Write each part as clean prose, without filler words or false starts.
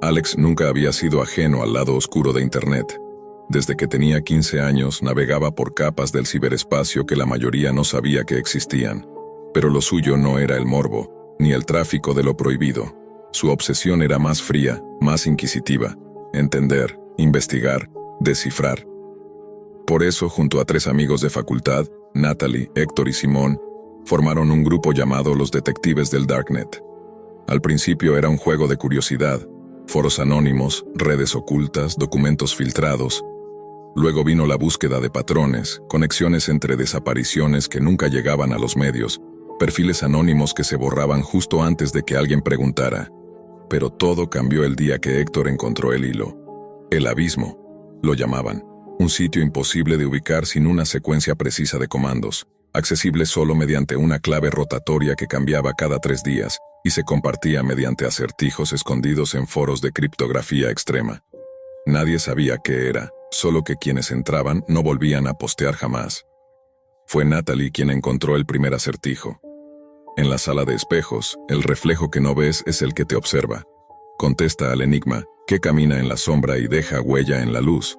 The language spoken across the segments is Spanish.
Alex nunca había sido ajeno al lado oscuro de Internet. Desde que tenía 15 años navegaba por capas del ciberespacio que la mayoría no sabía que existían. Pero lo suyo no era el morbo, ni el tráfico de lo prohibido. Su obsesión era más fría, más inquisitiva. Entender, investigar, descifrar. Por eso, junto a 3 amigos de facultad, Natalie, Héctor y Simón, formaron un grupo llamado Los Detectives del Darknet. Al principio era un juego de curiosidad, foros anónimos, redes ocultas, documentos filtrados. Luego vino la búsqueda de patrones, conexiones entre desapariciones que nunca llegaban a los medios, perfiles anónimos que se borraban justo antes de que alguien preguntara. Pero todo cambió el día que Héctor encontró el hilo. El abismo, lo llamaban. Un sitio imposible de ubicar sin una secuencia precisa de comandos, accesible solo mediante una clave rotatoria que cambiaba cada 3 días y se compartía mediante acertijos escondidos en foros de criptografía extrema. Nadie sabía qué era, solo que quienes entraban no volvían a postear jamás. Fue Natalie quien encontró el primer acertijo. En la sala de espejos, el reflejo que no ves es el que te observa. Contesta al enigma, que camina en la sombra y deja huella en la luz.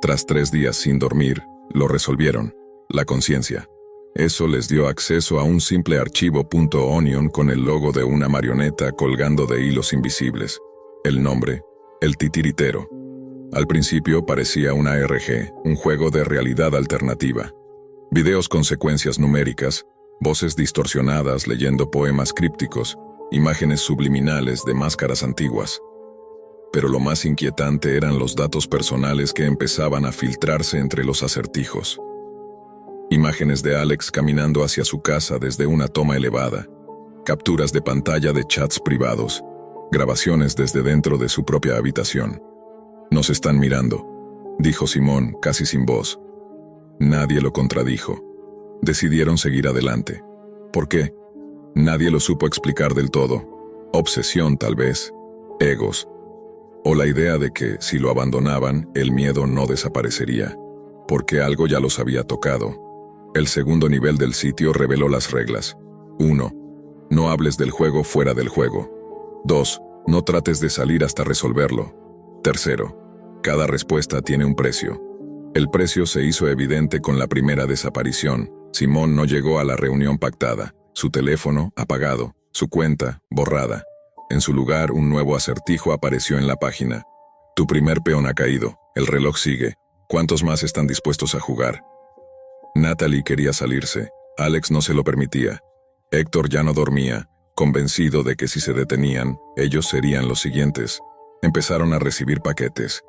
Tras 3 días sin dormir, lo resolvieron. La conciencia. Eso les dio acceso a un simple archivo .onion con el logo de una marioneta colgando de hilos invisibles. El nombre, el titiritero. Al principio parecía una ARG, un juego de realidad alternativa. Videos con secuencias numéricas, voces distorsionadas leyendo poemas crípticos, imágenes subliminales de máscaras antiguas. Pero lo más inquietante eran los datos personales que empezaban a filtrarse entre los acertijos. Imágenes de Alex caminando hacia su casa desde una toma elevada, capturas de pantalla de chats privados, grabaciones desde dentro de su propia habitación. «Nos están mirando», dijo Simón, casi sin voz. Nadie lo contradijo. Decidieron seguir adelante. ¿Por qué? Nadie lo supo explicar del todo. Obsesión, tal vez. Egos. O la idea de que, si lo abandonaban, el miedo no desaparecería, porque algo ya los había tocado. El segundo nivel del sitio reveló las reglas. 1. No hables del juego fuera del juego. 2. No trates de salir hasta resolverlo. 3. Cada respuesta tiene un precio. El precio se hizo evidente con la primera desaparición. Simón no llegó a la reunión pactada. Su teléfono, apagado. Su cuenta, borrada. En su lugar, un nuevo acertijo apareció en la página. Tu primer peón ha caído. El reloj sigue. ¿Cuántos más están dispuestos a jugar? Natalie quería salirse. Alex no se lo permitía. Héctor ya no dormía, convencido de que si se detenían, ellos serían los siguientes. Empezaron a recibir paquetes.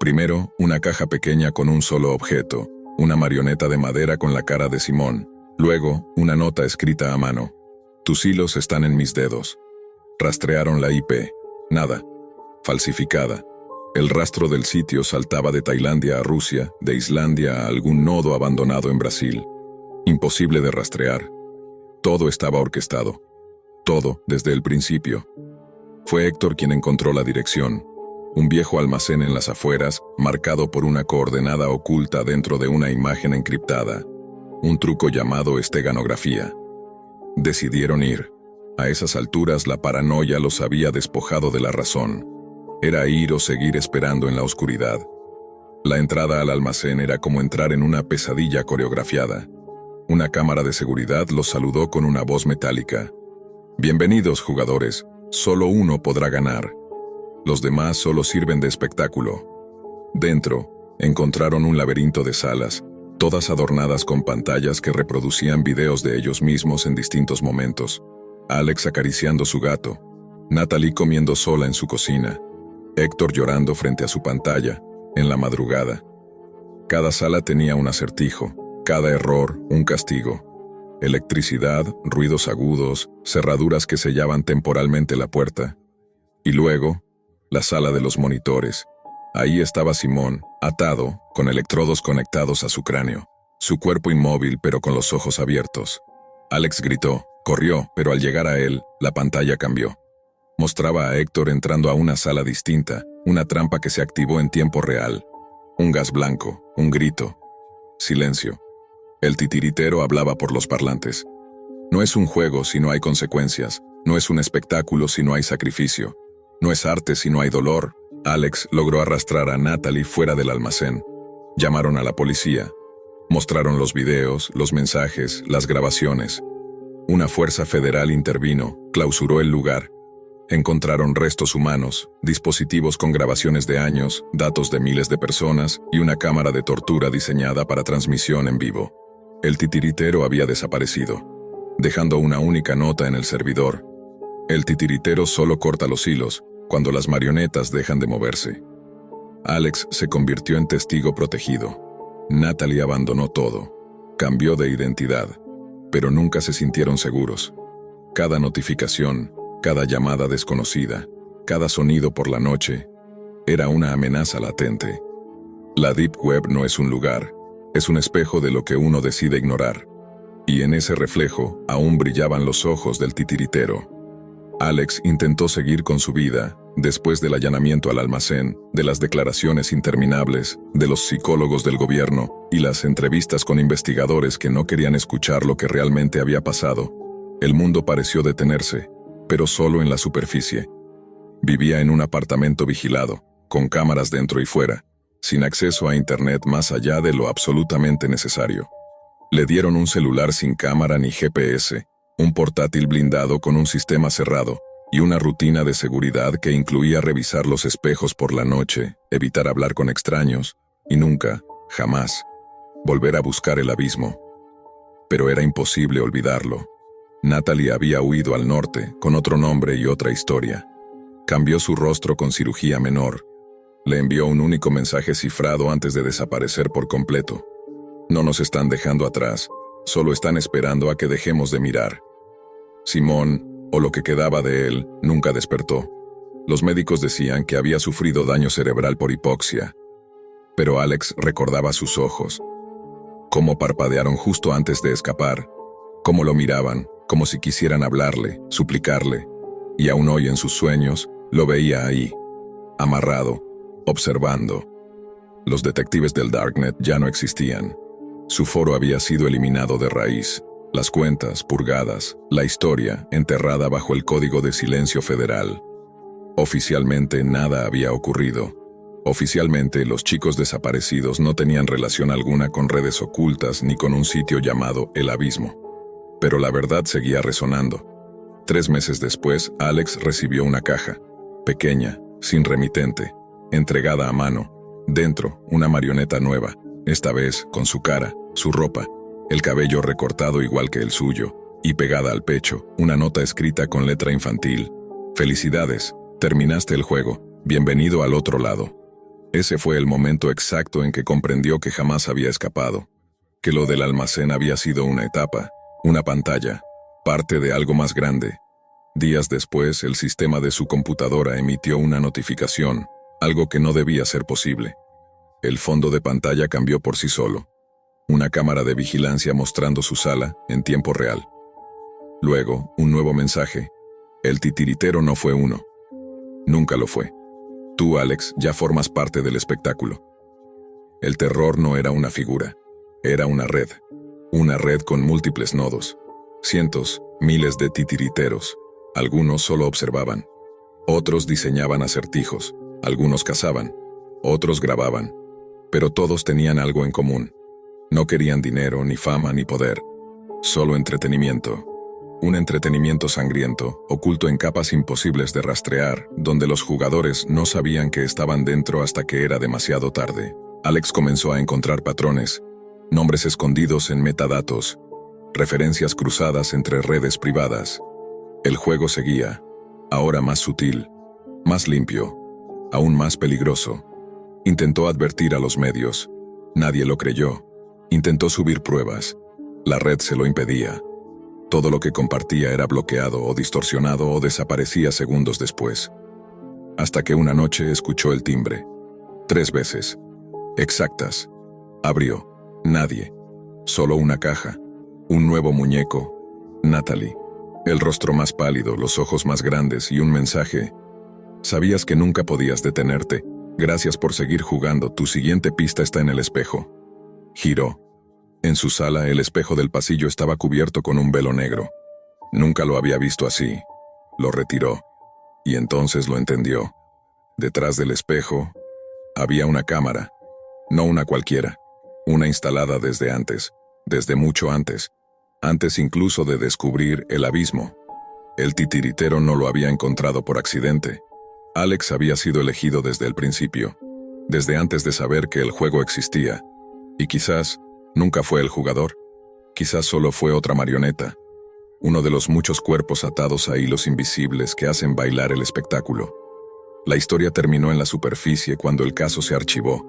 Primero, una caja pequeña con un solo objeto, una marioneta de madera con la cara de Simón. Luego, una nota escrita a mano. Tus hilos están en mis dedos. Rastrearon la IP. Nada. Falsificada. El rastro del sitio saltaba de Tailandia a Rusia, de Islandia a algún nodo abandonado en Brasil. Imposible de rastrear. Todo estaba orquestado. Todo, desde el principio. Fue Héctor quien encontró la dirección. Un viejo almacén en las afueras, marcado por una coordenada oculta dentro de una imagen encriptada. Un truco llamado esteganografía. Decidieron ir. A esas alturas la paranoia los había despojado de la razón. Era ir o seguir esperando en la oscuridad. La entrada al almacén era como entrar en una pesadilla coreografiada. Una cámara de seguridad los saludó con una voz metálica. Bienvenidos, jugadores. Solo uno podrá ganar. Los demás solo sirven de espectáculo. Dentro, encontraron un laberinto de salas, todas adornadas con pantallas que reproducían videos de ellos mismos en distintos momentos. Alex acariciando su gato, Natalie comiendo sola en su cocina, Héctor llorando frente a su pantalla, en la madrugada. Cada sala tenía un acertijo, cada error un castigo. Electricidad, ruidos agudos, cerraduras que sellaban temporalmente la puerta. Y luego, la sala de los monitores. Ahí estaba Simón, atado, con electrodos conectados a su cráneo, su cuerpo inmóvil pero con los ojos abiertos. Alex gritó, corrió, pero al llegar a él, la pantalla cambió. Mostraba a Héctor entrando a una sala distinta, una trampa que se activó en tiempo real. Un gas blanco, un grito. Silencio. El titiritero hablaba por los parlantes. No es un juego si no hay consecuencias, no es un espectáculo si no hay sacrificio. No es arte si no hay dolor. Alex logró arrastrar a Natalie fuera del almacén. Llamaron a la policía. Mostraron los videos, los mensajes, las grabaciones. Una fuerza federal intervino, clausuró el lugar. Encontraron restos humanos, dispositivos con grabaciones de años, datos de miles de personas y una cámara de tortura diseñada para transmisión en vivo. El titiritero había desaparecido, dejando una única nota en el servidor. El titiritero solo corta los hilos cuando las marionetas dejan de moverse. Alex se convirtió en testigo protegido. Natalie abandonó todo. Cambió de identidad, pero nunca se sintieron seguros. Cada notificación, cada llamada desconocida, cada sonido por la noche, era una amenaza latente. La Deep Web no es un lugar, es un espejo de lo que uno decide ignorar. Y en ese reflejo aún brillaban los ojos del titiritero. Alex intentó seguir con su vida, después del allanamiento al almacén, de las declaraciones interminables, de los psicólogos del gobierno y las entrevistas con investigadores que no querían escuchar lo que realmente había pasado. El mundo pareció detenerse, pero solo en la superficie. Vivía en un apartamento vigilado, con cámaras dentro y fuera, sin acceso a internet más allá de lo absolutamente necesario. Le dieron un celular sin cámara ni GPS, un portátil blindado con un sistema cerrado y una rutina de seguridad que incluía revisar los espejos por la noche, evitar hablar con extraños y nunca, jamás, volver a buscar el abismo. Pero era imposible olvidarlo. Natalie había huido al norte con otro nombre y otra historia. Cambió su rostro con cirugía menor. Le envió un único mensaje cifrado antes de desaparecer por completo. No nos están dejando atrás, solo están esperando a que dejemos de mirar. Simón, o lo que quedaba de él, nunca despertó. Los médicos decían que había sufrido daño cerebral por hipoxia. Pero Alex recordaba sus ojos. Cómo parpadearon justo antes de escapar, cómo lo miraban, como si quisieran hablarle, suplicarle. Y aún hoy en sus sueños, lo veía ahí, amarrado, observando. Los detectives del Darknet ya no existían. Su foro había sido eliminado de raíz, las cuentas purgadas, la historia enterrada bajo el Código de Silencio Federal. Oficialmente nada había ocurrido. Oficialmente los chicos desaparecidos no tenían relación alguna con redes ocultas ni con un sitio llamado El Abismo. Pero la verdad seguía resonando. 3 meses después, Alex recibió una caja, pequeña, sin remitente, entregada a mano. Dentro, una marioneta nueva, esta vez con su cara, su ropa, el cabello recortado igual que el suyo, y pegada al pecho, una nota escrita con letra infantil. «Felicidades, terminaste el juego, bienvenido al otro lado». Ese fue el momento exacto en que comprendió que jamás había escapado, que lo del almacén había sido una etapa, una pantalla, parte de algo más grande. Días después, el sistema de su computadora emitió una notificación, algo que no debía ser posible. El fondo de pantalla cambió por sí solo. Una cámara de vigilancia mostrando su sala en tiempo real. Luego, un nuevo mensaje. El titiritero no fue uno. Nunca lo fue. Tú, Alex, ya formas parte del espectáculo. El terror no era una figura. Era una red. Una red con múltiples nodos. Cientos, miles de titiriteros. Algunos solo observaban. Otros diseñaban acertijos. Algunos cazaban. Otros grababan. Pero todos tenían algo en común. No querían dinero, ni fama, ni poder. Solo entretenimiento. Un entretenimiento sangriento, oculto en capas imposibles de rastrear, donde los jugadores no sabían que estaban dentro hasta que era demasiado tarde. Alex comenzó a encontrar patrones, nombres escondidos en metadatos, referencias cruzadas entre redes privadas. El juego seguía, ahora más sutil, más limpio, aún más peligroso. Intentó advertir a los medios. Nadie lo creyó. Intentó subir pruebas. La red se lo impedía. Todo lo que compartía era bloqueado o distorsionado o desaparecía segundos después. Hasta que una noche escuchó el timbre. 3 veces. Exactas. Abrió. Nadie. Solo una caja. Un nuevo muñeco. Natalie. El rostro más pálido, los ojos más grandes y un mensaje. Sabías que nunca podías detenerte. Gracias por seguir jugando. Tu siguiente pista está en el espejo. Giró. En su sala, el espejo del pasillo estaba cubierto con un velo negro. Nunca lo había visto así. Lo retiró. Y entonces lo entendió. Detrás del espejo había una cámara, no una cualquiera, una instalada desde antes, desde mucho antes, antes incluso de descubrir el abismo. El titiritero no lo había encontrado por accidente. Alex había sido elegido desde el principio, desde antes de saber que el juego existía. Y quizás nunca fue el jugador, quizás solo fue otra marioneta, uno de los muchos cuerpos atados a hilos invisibles que hacen bailar el espectáculo. La historia terminó en la superficie cuando el caso se archivó,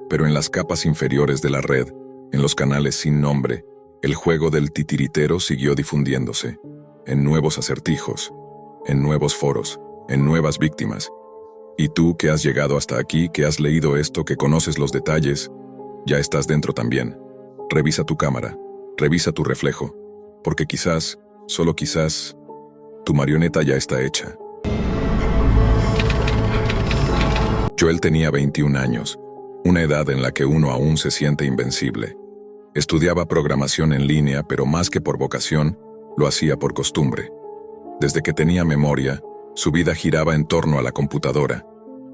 pero en las capas inferiores de la red, en los canales sin nombre, el juego del titiritero siguió difundiéndose, en nuevos acertijos, en nuevos foros, en nuevas víctimas. Y tú que has llegado hasta aquí, que has leído esto, que conoces los detalles, ya estás dentro también. Revisa tu cámara, revisa tu reflejo, porque quizás, solo quizás, tu marioneta ya está hecha. Joel tenía 21 años, una edad en la que uno aún se siente invencible. Estudiaba programación en línea, pero más que por vocación, lo hacía por costumbre. Desde que tenía memoria, su vida giraba en torno a la computadora.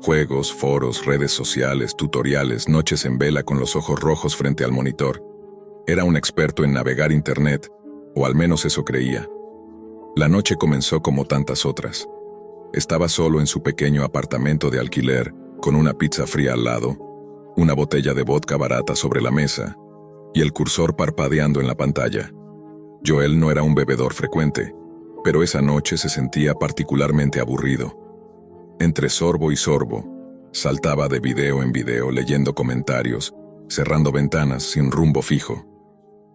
Juegos, foros, redes sociales, tutoriales, noches en vela con los ojos rojos frente al monitor. Era un experto en navegar internet, o al menos eso creía. La noche comenzó como tantas otras. Estaba solo en su pequeño apartamento de alquiler, con una pizza fría al lado, una botella de vodka barata sobre la mesa, y el cursor parpadeando en la pantalla. Joel no era un bebedor frecuente, pero esa noche se sentía particularmente aburrido. Entre sorbo y sorbo, saltaba de video en video leyendo comentarios, cerrando ventanas sin rumbo fijo,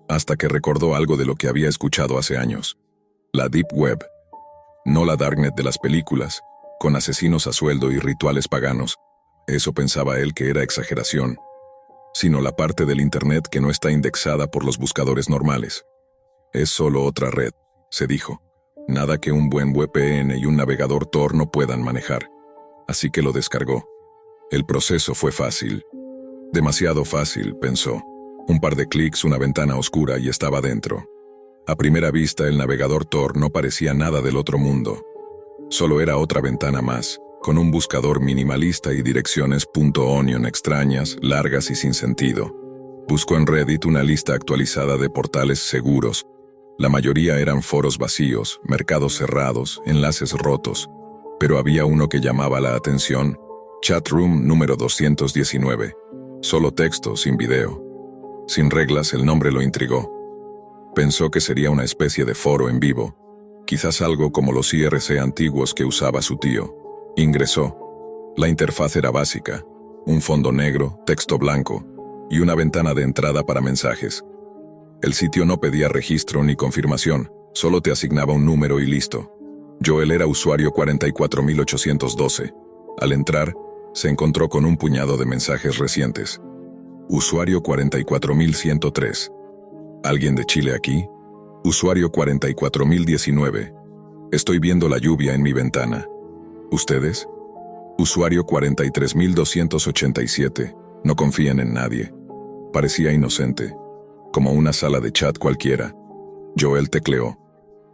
hasta que recordó algo de lo que había escuchado hace años. La Deep Web, no la Darknet de las películas, con asesinos a sueldo y rituales paganos. Eso pensaba él que era exageración, sino la parte del Internet que no está indexada por los buscadores normales. Es solo otra red, se dijo. Nada que un buen VPN y un navegador Tor no puedan manejar. Así que lo descargó. El proceso fue fácil. Demasiado fácil, pensó. Un par de clics, una ventana oscura y estaba dentro. A primera vista, el navegador Tor no parecía nada del otro mundo. Solo era otra ventana más, con un buscador minimalista y direcciones .onion extrañas, largas y sin sentido. Buscó en Reddit una lista actualizada de portales seguros. La mayoría eran foros vacíos, mercados cerrados, enlaces rotos. Pero había uno que llamaba la atención: Chatroom número 219. Solo texto, sin video. Sin reglas, el nombre lo intrigó. Pensó que sería una especie de foro en vivo, quizás algo como los IRC antiguos que usaba su tío. Ingresó. La interfaz era básica: un fondo negro, texto blanco, y una ventana de entrada para mensajes. El sitio no pedía registro ni confirmación, solo te asignaba un número y listo. Joel era usuario 44812. Al entrar, se encontró con un puñado de mensajes recientes. Usuario 44103. ¿Alguien de Chile aquí? Usuario 44019. Estoy viendo la lluvia en mi ventana. ¿Ustedes? Usuario 43287. No confíen en nadie. Parecía inocente, como una sala de chat cualquiera. Joel tecleó.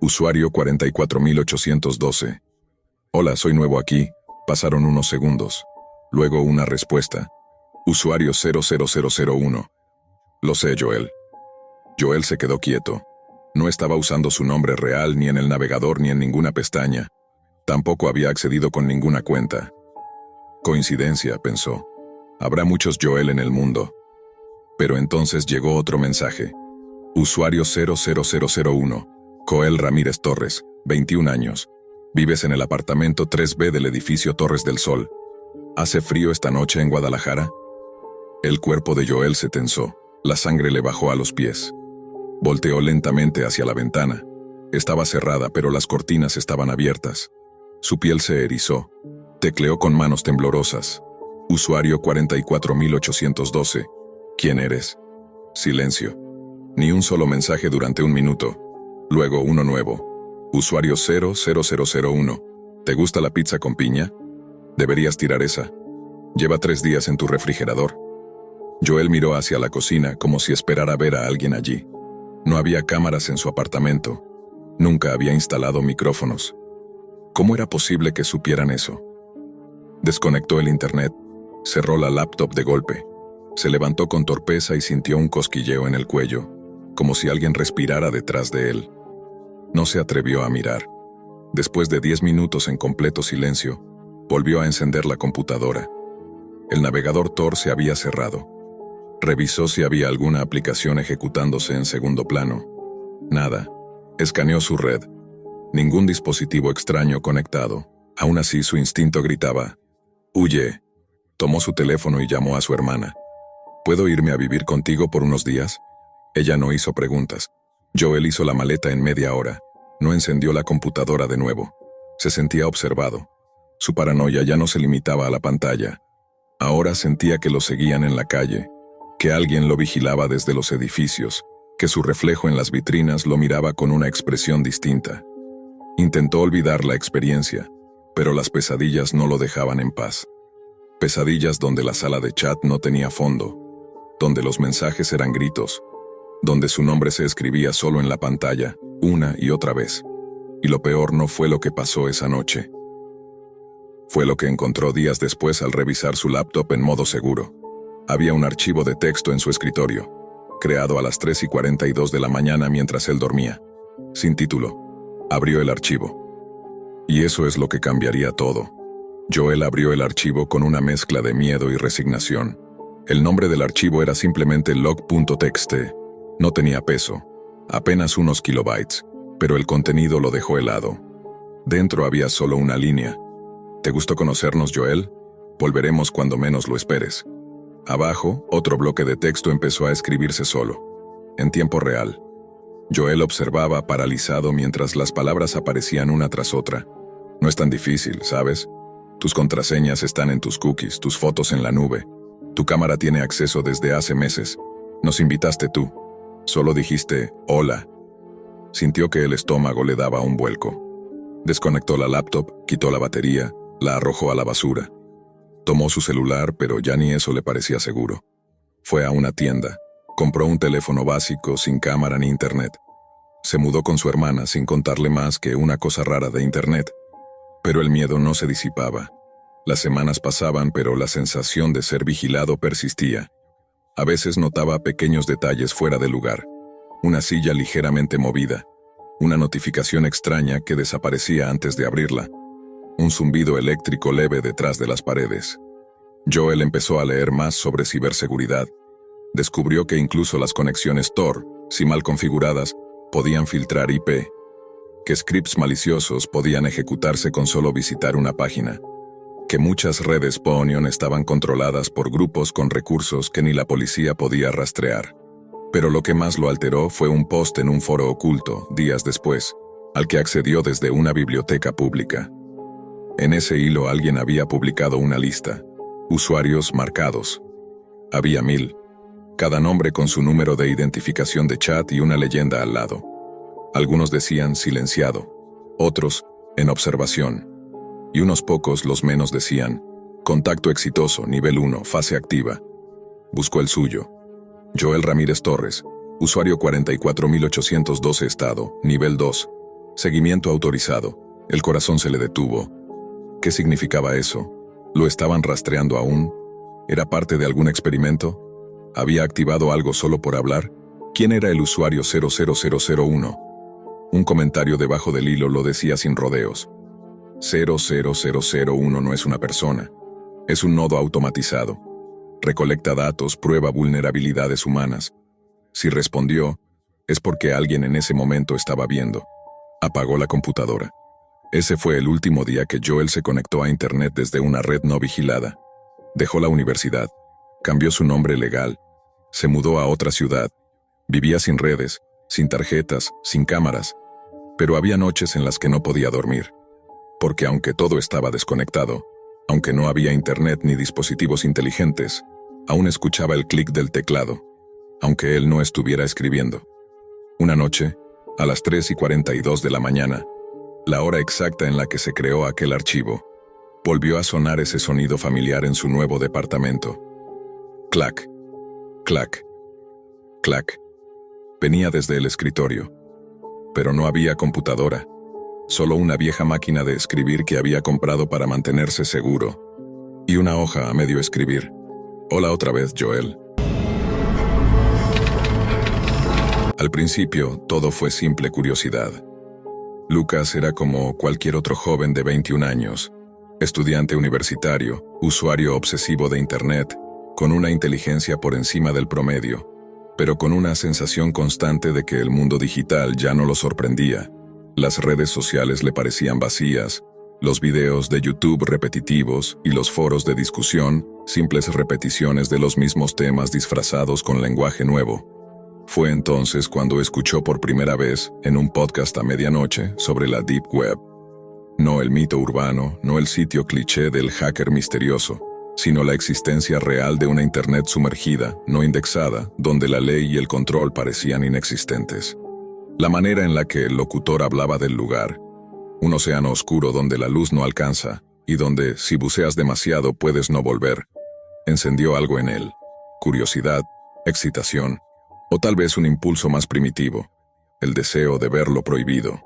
Usuario 44812. Hola, soy nuevo aquí. Pasaron unos segundos. Luego una respuesta. Usuario 00001. Lo sé, Joel. Joel se quedó quieto. No estaba usando su nombre real ni en el navegador ni en ninguna pestaña. Tampoco había accedido con ninguna cuenta. Coincidencia, pensó. Habrá muchos Joel en el mundo. Pero entonces llegó otro mensaje. Usuario 00001. Joel Ramírez Torres, 21 años. Vives en el apartamento 3B del edificio Torres del Sol. ¿Hace frío esta noche en Guadalajara? El cuerpo de Joel se tensó. La sangre le bajó a los pies. Volteó lentamente hacia la ventana. Estaba cerrada, pero las cortinas estaban abiertas. Su piel se erizó. Tecleó con manos temblorosas. Usuario 44812. ¿Quién eres? Silencio. Ni un solo mensaje durante un minuto. Luego uno nuevo. Usuario 00001. ¿Te gusta la pizza con piña? Deberías tirar esa. Lleva 3 días en tu refrigerador. Joel miró hacia la cocina como si esperara ver a alguien allí. No había cámaras en su apartamento. Nunca había instalado micrófonos. ¿Cómo era posible que supieran eso? Desconectó el internet, cerró la laptop de golpe, se levantó con torpeza y sintió un cosquilleo en el cuello, como si alguien respirara detrás de él. No se atrevió a mirar. Después de 10 minutos en completo silencio, volvió a encender la computadora. El navegador Tor se había cerrado. Revisó si había alguna aplicación ejecutándose en segundo plano. Nada. Escaneó su red. Ningún dispositivo extraño conectado. Aún así su instinto gritaba: «Huye». Tomó su teléfono y llamó a su hermana. «¿Puedo irme a vivir contigo por unos días?». Ella no hizo preguntas. Joel hizo la maleta en media hora. No encendió la computadora de nuevo. Se sentía observado. Su paranoia ya no se limitaba a la pantalla. Ahora sentía que lo seguían en la calle, que alguien lo vigilaba desde los edificios, que su reflejo en las vitrinas lo miraba con una expresión distinta. Intentó olvidar la experiencia, pero las pesadillas no lo dejaban en paz. Pesadillas donde la sala de chat no tenía fondo, donde los mensajes eran gritos, donde su nombre se escribía solo en la pantalla, una y otra vez. Y lo peor no fue lo que pasó esa noche. Fue lo que encontró días después al revisar su laptop en modo seguro. Había un archivo de texto en su escritorio, creado a las 3:42 de la mañana mientras él dormía. Sin título. Abrió el archivo. Y eso es lo que cambiaría todo. Joel abrió el archivo con una mezcla de miedo y resignación. El nombre del archivo era simplemente log.txt. No tenía peso, apenas unos kilobytes, pero el contenido lo dejó helado. Dentro había solo una línea. «¿Te gustó conocernos, Joel? Volveremos cuando menos lo esperes». Abajo, otro bloque de texto empezó a escribirse solo, en tiempo real. Joel observaba paralizado mientras las palabras aparecían una tras otra. «No es tan difícil, ¿sabes? Tus contraseñas están en tus cookies, tus fotos en la nube. Tu cámara tiene acceso desde hace meses. Nos invitaste tú. Solo dijiste, hola». Sintió que el estómago le daba un vuelco. Desconectó la laptop, quitó la batería, la arrojó a la basura. Tomó su celular, pero ya ni eso le parecía seguro. Fue a una tienda. Compró un teléfono básico, sin cámara ni internet. Se mudó con su hermana sin contarle más que una cosa rara de internet. Pero el miedo no se disipaba. Las semanas pasaban, pero la sensación de ser vigilado persistía. A veces notaba pequeños detalles fuera de lugar. Una silla ligeramente movida. Una notificación extraña que desaparecía antes de abrirla. Un zumbido eléctrico leve detrás de las paredes. Joel empezó a leer más sobre ciberseguridad. Descubrió que incluso las conexiones Tor, si mal configuradas, podían filtrar IP. Que scripts maliciosos podían ejecutarse con solo visitar una página. Que muchas redes Ponion estaban controladas por grupos con recursos que ni la policía podía rastrear. Pero lo que más lo alteró fue un post en un foro oculto, días después, al que accedió desde una biblioteca pública. En ese hilo alguien había publicado una lista. Usuarios marcados. Había 1000. Cada nombre con su número de identificación de chat y una leyenda al lado. Algunos decían silenciado, otros en observación. Y unos pocos, los menos, decían contacto exitoso, nivel 1, fase activa. Buscó el suyo. Joel Ramírez Torres, usuario 44812, estado, nivel 2. Seguimiento autorizado. El corazón se le detuvo. ¿Qué significaba eso? ¿Lo estaban rastreando aún? ¿Era parte de algún experimento? ¿Había activado algo solo por hablar? ¿Quién era el usuario 00001? Un comentario debajo del hilo lo decía sin rodeos. 00001 no es una persona. Es un nodo automatizado. Recolecta datos, prueba vulnerabilidades humanas. Si respondió, es porque alguien en ese momento estaba viendo. Apagó la computadora. Ese fue el último día que Joel se conectó a Internet desde una red no vigilada. Dejó la universidad. Cambió su nombre legal. Se mudó a otra ciudad. Vivía sin redes, sin tarjetas, sin cámaras. Pero había noches en las que no podía dormir. Porque aunque todo estaba desconectado, aunque no había internet ni dispositivos inteligentes, aún escuchaba el clic del teclado, aunque él no estuviera escribiendo. Una noche, a las 3:42 de la mañana, la hora exacta en la que se creó aquel archivo, volvió a sonar ese sonido familiar en su nuevo departamento. Clac, clac, clac. Venía desde el escritorio, pero no había computadora. solo una vieja máquina de escribir que había comprado para mantenerse seguro. Y una hoja a medio escribir. Hola otra vez, Joel. Al principio, todo fue simple curiosidad. Lucas era como cualquier otro joven de 21 años, estudiante universitario, usuario obsesivo de Internet, con una inteligencia por encima del promedio, pero con una sensación constante de que el mundo digital ya no lo sorprendía. Las redes sociales le parecían vacías, los videos de YouTube repetitivos y los foros de discusión, simples repeticiones de los mismos temas disfrazados con lenguaje nuevo. Fue entonces cuando escuchó por primera vez, en un podcast a medianoche, sobre la Deep Web. No el mito urbano, no el sitio cliché del hacker misterioso, sino la existencia real de una Internet sumergida, no indexada, donde la ley y el control parecían inexistentes. La manera en la que el locutor hablaba del lugar, un océano oscuro donde la luz no alcanza, y donde, si buceas demasiado, puedes no volver, encendió algo en él. Curiosidad, excitación, o tal vez un impulso más primitivo, el deseo de ver lo prohibido.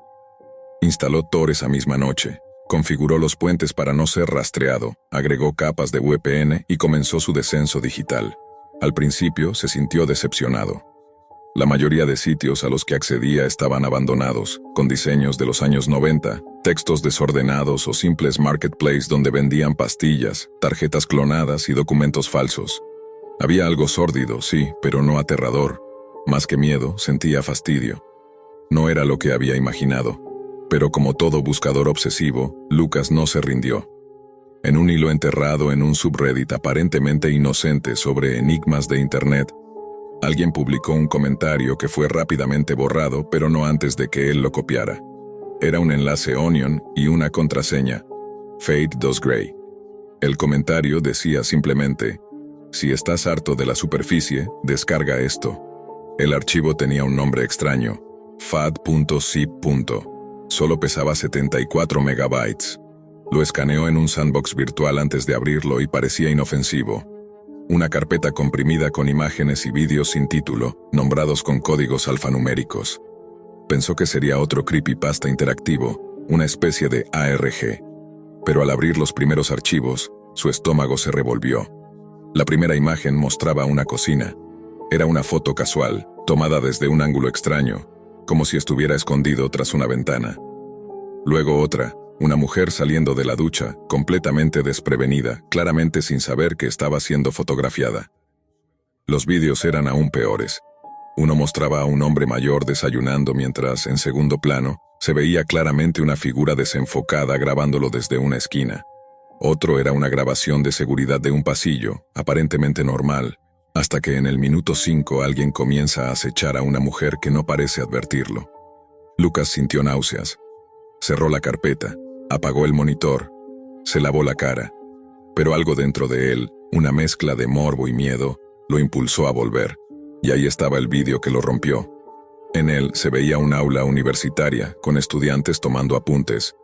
Instaló Tor esa misma noche, configuró los puentes para no ser rastreado, agregó capas de VPN y comenzó su descenso digital. Al principio se sintió decepcionado. La mayoría de sitios a los que accedía estaban abandonados, con diseños de los años 90, textos desordenados o simples marketplace donde vendían pastillas, tarjetas clonadas y documentos falsos. Había algo sórdido, sí, pero no aterrador. Más que miedo, sentía fastidio. No era lo que había imaginado. Pero como todo buscador obsesivo, Lucas no se rindió. En un hilo enterrado en un subreddit aparentemente inocente sobre enigmas de Internet, alguien publicó un comentario que fue rápidamente borrado, pero no antes de que él lo copiara. Era un enlace Onion y una contraseña, Fade 2 Gray. El comentario decía simplemente, si estás harto de la superficie, descarga esto. El archivo tenía un nombre extraño, fad.zip. Solo pesaba 74 megabytes. Lo escaneó en un sandbox virtual antes de abrirlo y parecía inofensivo. Una carpeta comprimida con imágenes y vídeos sin título, nombrados con códigos alfanuméricos. Pensó que sería otro creepypasta interactivo, una especie de ARG. Pero al abrir los primeros archivos, su estómago se revolvió. La primera imagen mostraba una cocina. Era una foto casual, tomada desde un ángulo extraño, como si estuviera escondido tras una ventana. Luego otra, una mujer saliendo de la ducha, completamente desprevenida, claramente sin saber que estaba siendo fotografiada. Los vídeos eran aún peores. Uno mostraba a un hombre mayor desayunando mientras, en segundo plano, se veía claramente una figura desenfocada grabándolo desde una esquina. Otro era una grabación de seguridad de un pasillo, aparentemente normal, hasta que en el minuto 5 alguien comienza a acechar a una mujer que no parece advertirlo. Lucas sintió náuseas. Cerró la carpeta, apagó el monitor, se lavó la cara, pero algo dentro de él, una mezcla de morbo y miedo, lo impulsó a volver, y ahí estaba el vídeo que lo rompió. En él se veía un aula universitaria con estudiantes tomando apuntes.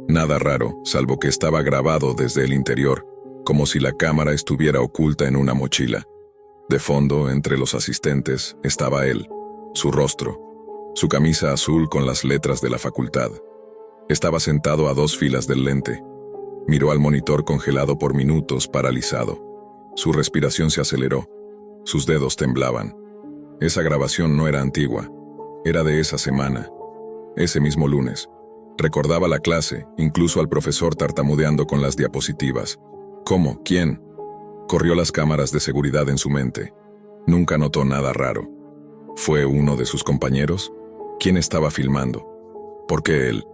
Nada raro, salvo que estaba grabado desde el interior, como si la cámara estuviera oculta en una mochila. De fondo, entre los asistentes, estaba él, su rostro, su camisa azul con las letras de la facultad. Estaba sentado a 2 filas del lente. Miró al monitor congelado por minutos, paralizado. Su respiración se aceleró. Sus dedos temblaban. Esa grabación no era antigua. Era de esa semana. Ese mismo lunes. Recordaba la clase, incluso al profesor tartamudeando con las diapositivas. ¿Cómo? ¿Quién? Corrió las cámaras de seguridad en su mente. Nunca notó nada raro. ¿Fue uno de sus compañeros? ¿Quién estaba filmando? ¿Por qué él?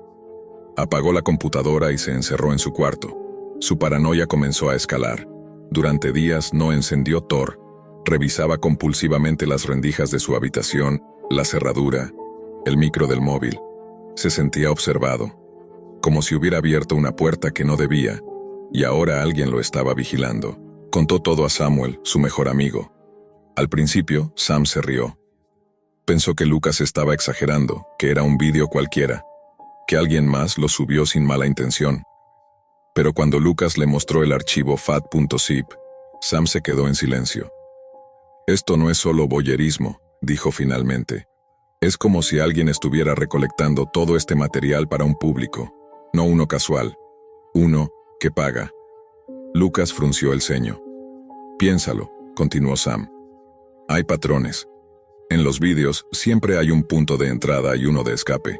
Apagó la computadora y se encerró en su cuarto. Su paranoia comenzó a escalar. Durante días no encendió Tor. Revisaba compulsivamente las rendijas de su habitación, la cerradura, el micro del móvil. Se sentía observado, como si hubiera abierto una puerta que no debía, y ahora alguien lo estaba vigilando. Contó todo a Samuel, su mejor amigo. Al principio, Sam se rió. Pensó que Lucas estaba exagerando, que era un vídeo cualquiera, que alguien más lo subió sin mala intención. Pero cuando Lucas le mostró el archivo fat.zip, Sam se quedó en silencio. Esto no es solo voyerismo, dijo finalmente. Es como si alguien estuviera recolectando todo este material para un público, no uno casual, uno que paga. Lucas frunció el ceño. Piénsalo, continuó Sam. Hay patrones. En los vídeos siempre hay un punto de entrada y uno de escape.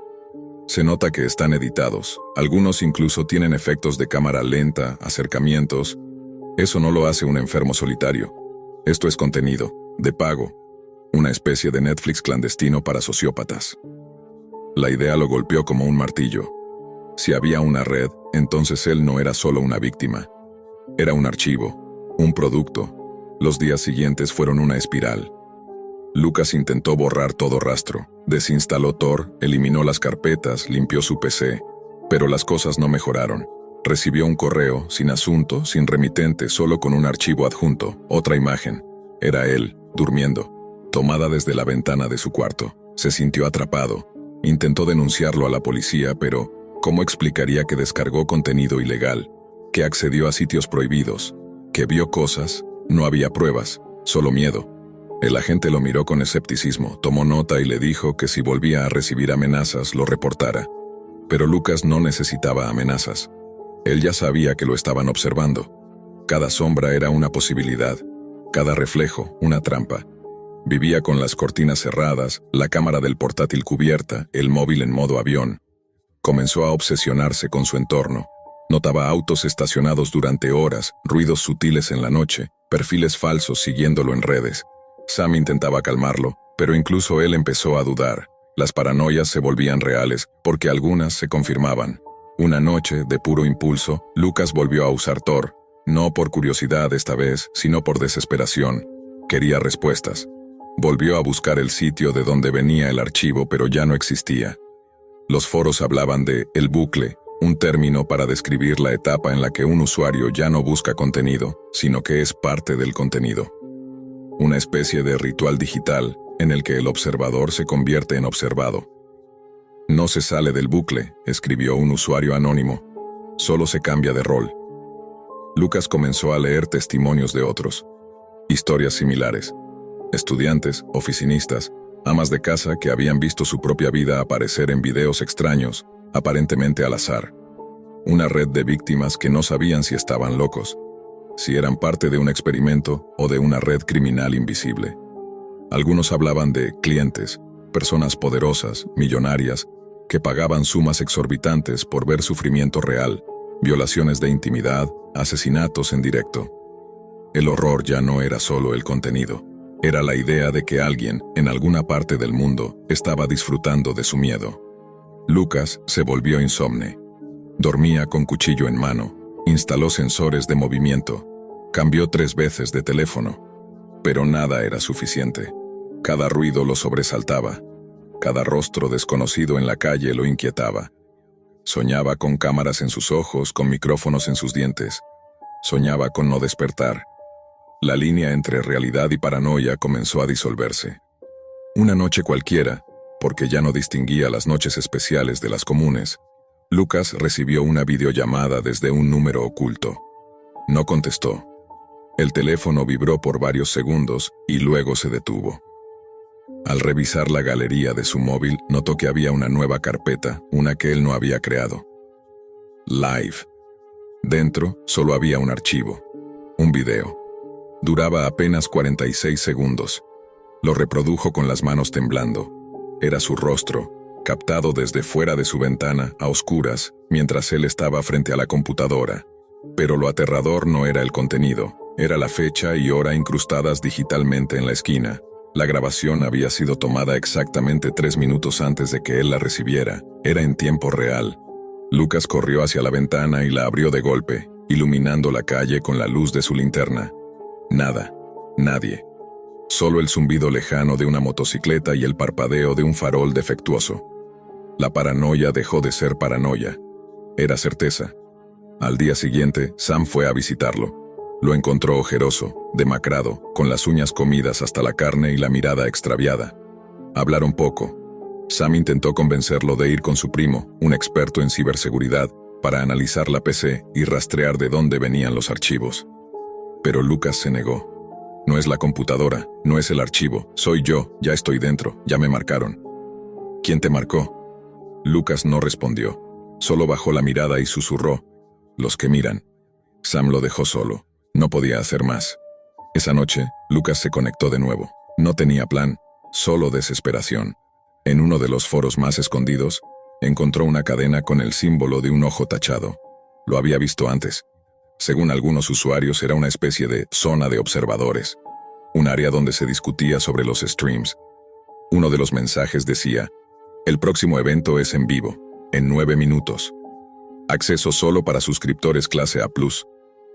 Se nota que están editados, algunos incluso tienen efectos de cámara lenta, acercamientos. Eso no lo hace un enfermo solitario. Esto es contenido, de pago, una especie de Netflix clandestino para sociópatas. La idea lo golpeó como un martillo. Si había una red, entonces él no era solo una víctima. Era un archivo, un producto. Los días siguientes fueron una espiral. Lucas intentó borrar todo rastro, desinstaló Tor, eliminó las carpetas, limpió su PC, pero las cosas no mejoraron. Recibió un correo, sin asunto, sin remitente, solo con un archivo adjunto, otra imagen. Era él, durmiendo, tomada desde la ventana de su cuarto. Se sintió atrapado. Intentó denunciarlo a la policía, pero ¿cómo explicaría que descargó contenido ilegal, que accedió a sitios prohibidos, que vio cosas? No había pruebas, solo miedo. El agente lo miró con escepticismo, tomó nota y le dijo que si volvía a recibir amenazas, lo reportara. Pero Lucas no necesitaba amenazas. Él ya sabía que lo estaban observando. Cada sombra era una posibilidad, cada reflejo una trampa. Vivía con las cortinas cerradas, la cámara del portátil cubierta, el móvil en modo avión. Comenzó a obsesionarse con su entorno. Notaba autos estacionados durante horas, ruidos sutiles en la noche, perfiles falsos siguiéndolo en redes. Sam intentaba calmarlo, pero incluso él empezó a dudar. Las paranoias se volvían reales, porque algunas se confirmaban. Una noche, de puro impulso, Lucas volvió a usar Tor. No por curiosidad esta vez, sino por desesperación. Quería respuestas. Volvió a buscar el sitio de donde venía el archivo, pero ya no existía. Los foros hablaban de el bucle, un término para describir la etapa en la que un usuario ya no busca contenido, sino que es parte del contenido. Una especie de ritual digital en el que el observador se convierte en observado. No se sale del bucle, escribió un usuario anónimo. Solo se cambia de rol. Lucas comenzó a leer testimonios de otros. Historias similares. Estudiantes, oficinistas, amas de casa que habían visto su propia vida aparecer en videos extraños, aparentemente al azar. Una red de víctimas que no sabían si estaban locos, si eran parte de un experimento o de una red criminal invisible. Algunos hablaban de clientes, personas poderosas, millonarias, que pagaban sumas exorbitantes por ver sufrimiento real, violaciones de intimidad, asesinatos en directo. El horror ya no era solo el contenido, era la idea de que alguien, en alguna parte del mundo, estaba disfrutando de su miedo. Lucas se volvió insomne. Dormía con cuchillo en mano, instaló sensores de movimiento, cambió 3 veces de teléfono, pero nada era suficiente. Cada ruido lo sobresaltaba, cada rostro desconocido en la calle lo inquietaba. Soñaba con cámaras en sus ojos, con micrófonos en sus dientes. Soñaba con no despertar. La línea entre realidad y paranoia comenzó a disolverse. Una noche cualquiera, porque ya no distinguía las noches especiales de las comunes, Lucas recibió una videollamada desde un número oculto. No contestó. El teléfono vibró por varios segundos y luego se detuvo. Al revisar la galería de su móvil, notó que había una nueva carpeta, una que él no había creado. Live. Dentro solo había un archivo, un video. Duraba apenas 46 segundos. Lo reprodujo con las manos temblando. Era su rostro, captado desde fuera de su ventana, a oscuras, mientras él estaba frente a la computadora. Pero lo aterrador no era el contenido, era la fecha y hora incrustadas digitalmente en la esquina. La grabación había sido tomada exactamente 3 minutos antes de que él la recibiera. Era en tiempo real. Lucas corrió hacia la ventana y la abrió de golpe, iluminando la calle con la luz de su linterna. Nada, nadie. Solo el zumbido lejano de una motocicleta y el parpadeo de un farol defectuoso. La paranoia dejó de ser paranoia. Era certeza. Al día siguiente, Sam fue a visitarlo. Lo encontró ojeroso, demacrado, con las uñas comidas hasta la carne y la mirada extraviada. Hablaron poco. Sam intentó convencerlo de ir con su primo, un experto en ciberseguridad, para analizar la PC y rastrear de dónde venían los archivos. Pero Lucas se negó. No es la computadora, no es el archivo, soy yo, ya estoy dentro, ya me marcaron. ¿Quién te marcó? Lucas no respondió. Solo bajó la mirada y susurró. Los que miran. Sam lo dejó solo. No podía hacer más. Esa noche, Lucas se conectó de nuevo. No tenía plan, solo desesperación. En uno de los foros más escondidos, encontró una cadena con el símbolo de un ojo tachado. Lo había visto antes. Según algunos usuarios, era una especie de zona de observadores, un área donde se discutía sobre los streams. Uno de los mensajes decía: el próximo evento es en vivo, en 9 minutos. Acceso solo para suscriptores clase A+.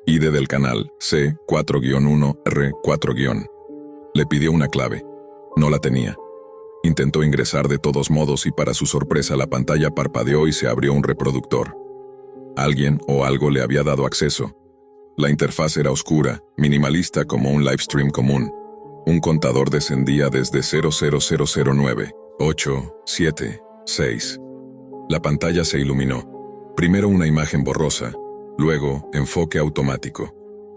ID del canal C4-1R4-. Le pidió una clave. No la tenía. Intentó ingresar de todos modos y para su sorpresa la pantalla parpadeó y se abrió un reproductor. Alguien o algo le había dado acceso. La interfaz era oscura, minimalista como un livestream común. Un contador descendía desde 00009, 8, 7, 6. La pantalla se iluminó. Primero una imagen borrosa, luego enfoque automático.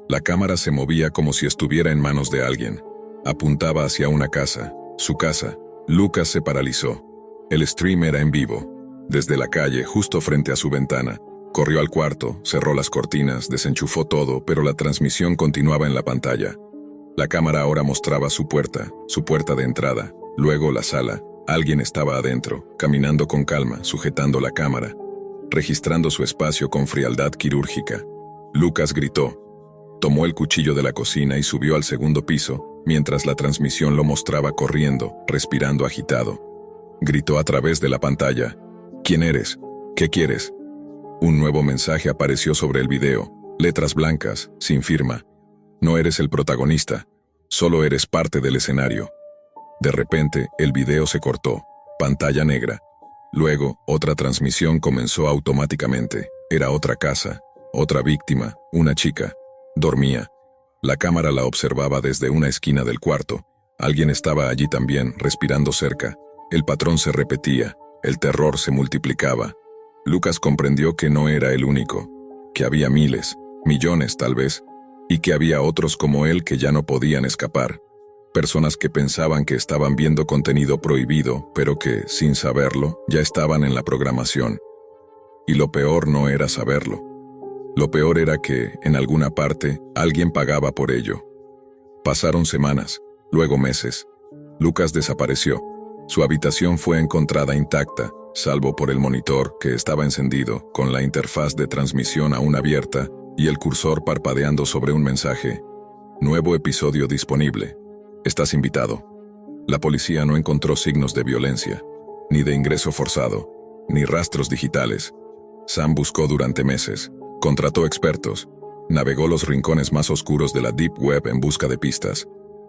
La cámara se movía como si estuviera en manos de alguien. Apuntaba hacia una casa, su casa. Lucas se paralizó. El stream era en vivo. Desde la calle, justo frente a su ventana. Corrió al cuarto, cerró las cortinas, desenchufó todo, pero la transmisión continuaba en la pantalla. La cámara ahora mostraba su puerta de entrada, luego la sala. Alguien estaba adentro, caminando con calma, sujetando la cámara, registrando su espacio con frialdad quirúrgica. Lucas gritó. Tomó el cuchillo de la cocina y subió al segundo piso, mientras la transmisión lo mostraba corriendo, respirando agitado. Gritó a través de la pantalla. ¿Quién eres? ¿Qué quieres? Un nuevo mensaje apareció sobre el video, letras blancas, sin firma. No eres el protagonista, solo eres parte del escenario. De repente, el video se cortó, pantalla negra. Luego, otra transmisión comenzó automáticamente. Era otra casa, otra víctima, una chica. Dormía. La cámara la observaba desde una esquina del cuarto. Alguien estaba allí también, respirando cerca. El patrón se repetía, el terror se multiplicaba. Lucas comprendió que no era el único, que había miles, millones tal vez, y que había otros como él que ya no podían escapar. Personas que pensaban que estaban viendo contenido prohibido, pero que, sin saberlo, ya estaban en la programación. Y lo peor no era saberlo. Lo peor era que, en alguna parte, alguien pagaba por ello. Pasaron semanas, luego meses. Lucas desapareció. Su habitación fue encontrada intacta, salvo por el monitor que estaba encendido, con la interfaz de transmisión aún abierta y el cursor parpadeando sobre un mensaje. Nuevo episodio disponible. Estás invitado. La policía no encontró signos de violencia, ni de ingreso forzado, ni rastros digitales. Sam buscó durante meses, contrató expertos, navegó los rincones más oscuros de la Deep Web en busca de pistas,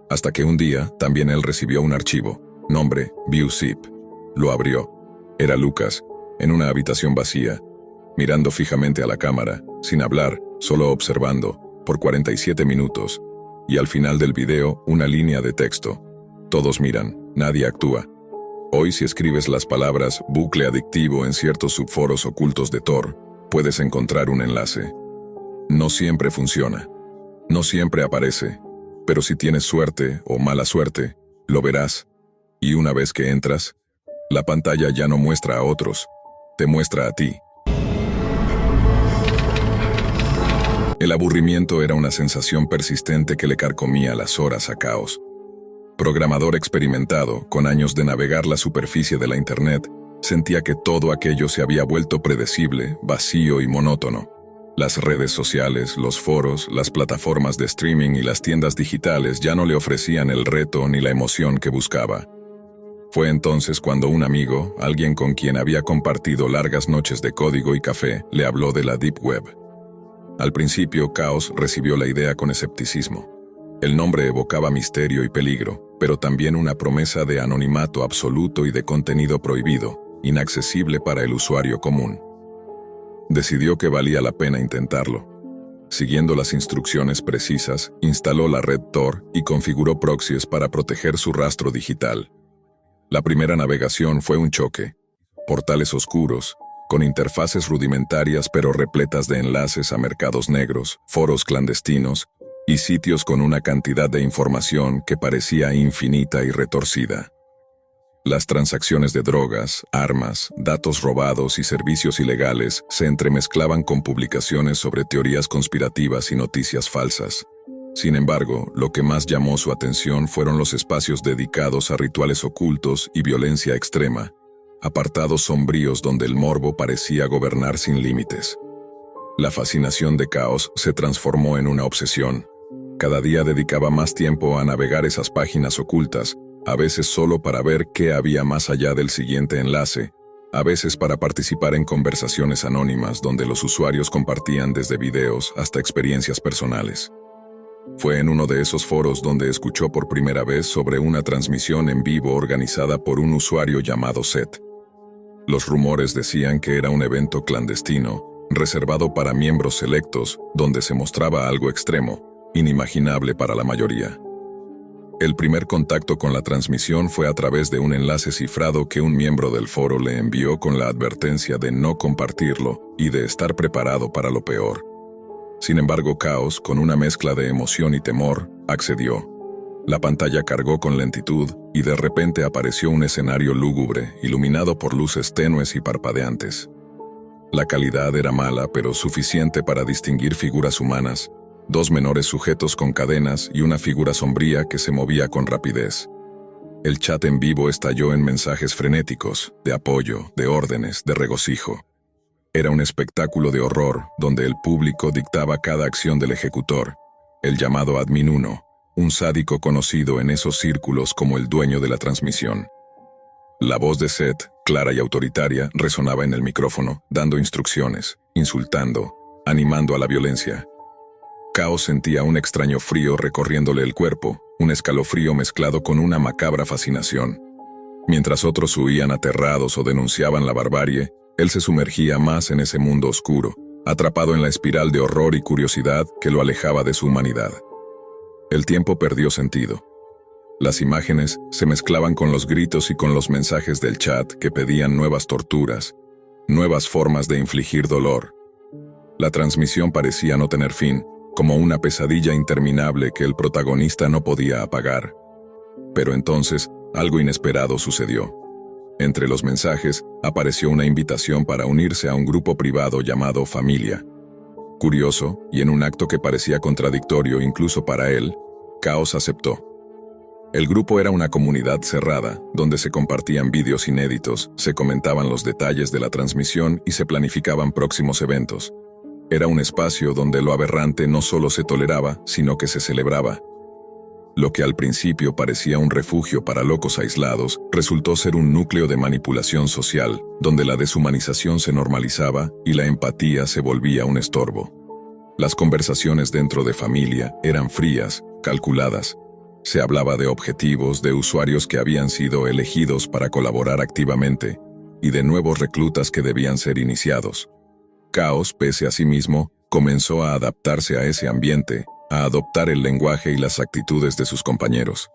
hasta que un día también él recibió un archivo, nombre ViewZip. Lo abrió. Era Lucas, en una habitación vacía, mirando fijamente a la cámara, sin hablar, solo observando, por 47 minutos, y al final del video una línea de texto. Todos miran, nadie actúa. Hoy si escribes las palabras bucle adictivo en ciertos subforos ocultos de Tor, puedes encontrar un enlace. No siempre funciona. No siempre aparece. Pero si tienes suerte o mala suerte, lo verás. Y una vez que entras, la pantalla ya no muestra a otros, te muestra a ti. El aburrimiento era una sensación persistente que le carcomía las horas a Caos. Programador experimentado, con años de navegar la superficie de la Internet, sentía que todo aquello se había vuelto predecible, vacío y monótono. Las redes sociales, los foros, las plataformas de streaming y las tiendas digitales ya no le ofrecían el reto ni la emoción que buscaba. Fue entonces cuando un amigo, alguien con quien había compartido largas noches de código y café, le habló de la Deep Web. Al principio, Caos recibió la idea con escepticismo. El nombre evocaba misterio y peligro, pero también una promesa de anonimato absoluto y de contenido prohibido, inaccesible para el usuario común. Decidió que valía la pena intentarlo. Siguiendo las instrucciones precisas, instaló la red Tor y configuró proxies para proteger su rastro digital. La primera navegación fue un choque. Portales oscuros, con interfaces rudimentarias pero repletas de enlaces a mercados negros, foros clandestinos y sitios con una cantidad de información que parecía infinita y retorcida. Las transacciones de drogas, armas, datos robados y servicios ilegales se entremezclaban con publicaciones sobre teorías conspirativas y noticias falsas. Sin embargo, lo que más llamó su atención fueron los espacios dedicados a rituales ocultos y violencia extrema, apartados sombríos donde el morbo parecía gobernar sin límites. La fascinación de Caos se transformó en una obsesión. Cada día dedicaba más tiempo a navegar esas páginas ocultas, a veces solo para ver qué había más allá del siguiente enlace, a veces para participar en conversaciones anónimas donde los usuarios compartían desde videos hasta experiencias personales. Fue en uno de esos foros donde escuchó por primera vez sobre una transmisión en vivo organizada por un usuario llamado Seth. Los rumores decían que era un evento clandestino, reservado para miembros selectos, donde se mostraba algo extremo, inimaginable para la mayoría. El primer contacto con la transmisión fue a través de un enlace cifrado que un miembro del foro le envió con la advertencia de no compartirlo y de estar preparado para lo peor. Sin embargo, Caos, con una mezcla de emoción y temor, accedió. La pantalla cargó con lentitud y de repente apareció un escenario lúgubre, iluminado por luces tenues y parpadeantes. La calidad era mala, pero suficiente para distinguir figuras humanas, dos menores sujetos con cadenas y una figura sombría que se movía con rapidez. El chat en vivo estalló en mensajes frenéticos, de apoyo, de órdenes, de regocijo. Era un espectáculo de horror, donde el público dictaba cada acción del ejecutor, el llamado Admin 1, un sádico conocido en esos círculos como el dueño de la transmisión. La voz de Seth, clara y autoritaria, resonaba en el micrófono, dando instrucciones, insultando, animando a la violencia. Caos sentía un extraño frío recorriéndole el cuerpo, un escalofrío mezclado con una macabra fascinación. Mientras otros huían aterrados o denunciaban la barbarie, él se sumergía más en ese mundo oscuro, atrapado en la espiral de horror y curiosidad que lo alejaba de su humanidad. El tiempo perdió sentido. Las imágenes se mezclaban con los gritos y con los mensajes del chat que pedían nuevas torturas, nuevas formas de infligir dolor. La transmisión parecía no tener fin, como una pesadilla interminable que el protagonista no podía apagar. Pero entonces, algo inesperado sucedió. Entre los mensajes, apareció una invitación para unirse a un grupo privado llamado Familia. Curioso, y en un acto que parecía contradictorio incluso para él, Caos aceptó. El grupo era una comunidad cerrada, donde se compartían vídeos inéditos, se comentaban los detalles de la transmisión y se planificaban próximos eventos. Era un espacio donde lo aberrante no solo se toleraba, sino que se celebraba. Lo que al principio parecía un refugio para locos aislados, resultó ser un núcleo de manipulación social, donde la deshumanización se normalizaba y la empatía se volvía un estorbo. Las conversaciones dentro de Familia eran frías, calculadas. Se hablaba de objetivos, de usuarios que habían sido elegidos para colaborar activamente, y de nuevos reclutas que debían ser iniciados. Caos, pese a sí mismo, comenzó a adaptarse a ese ambiente, a adoptar el lenguaje y las actitudes de sus compañeros.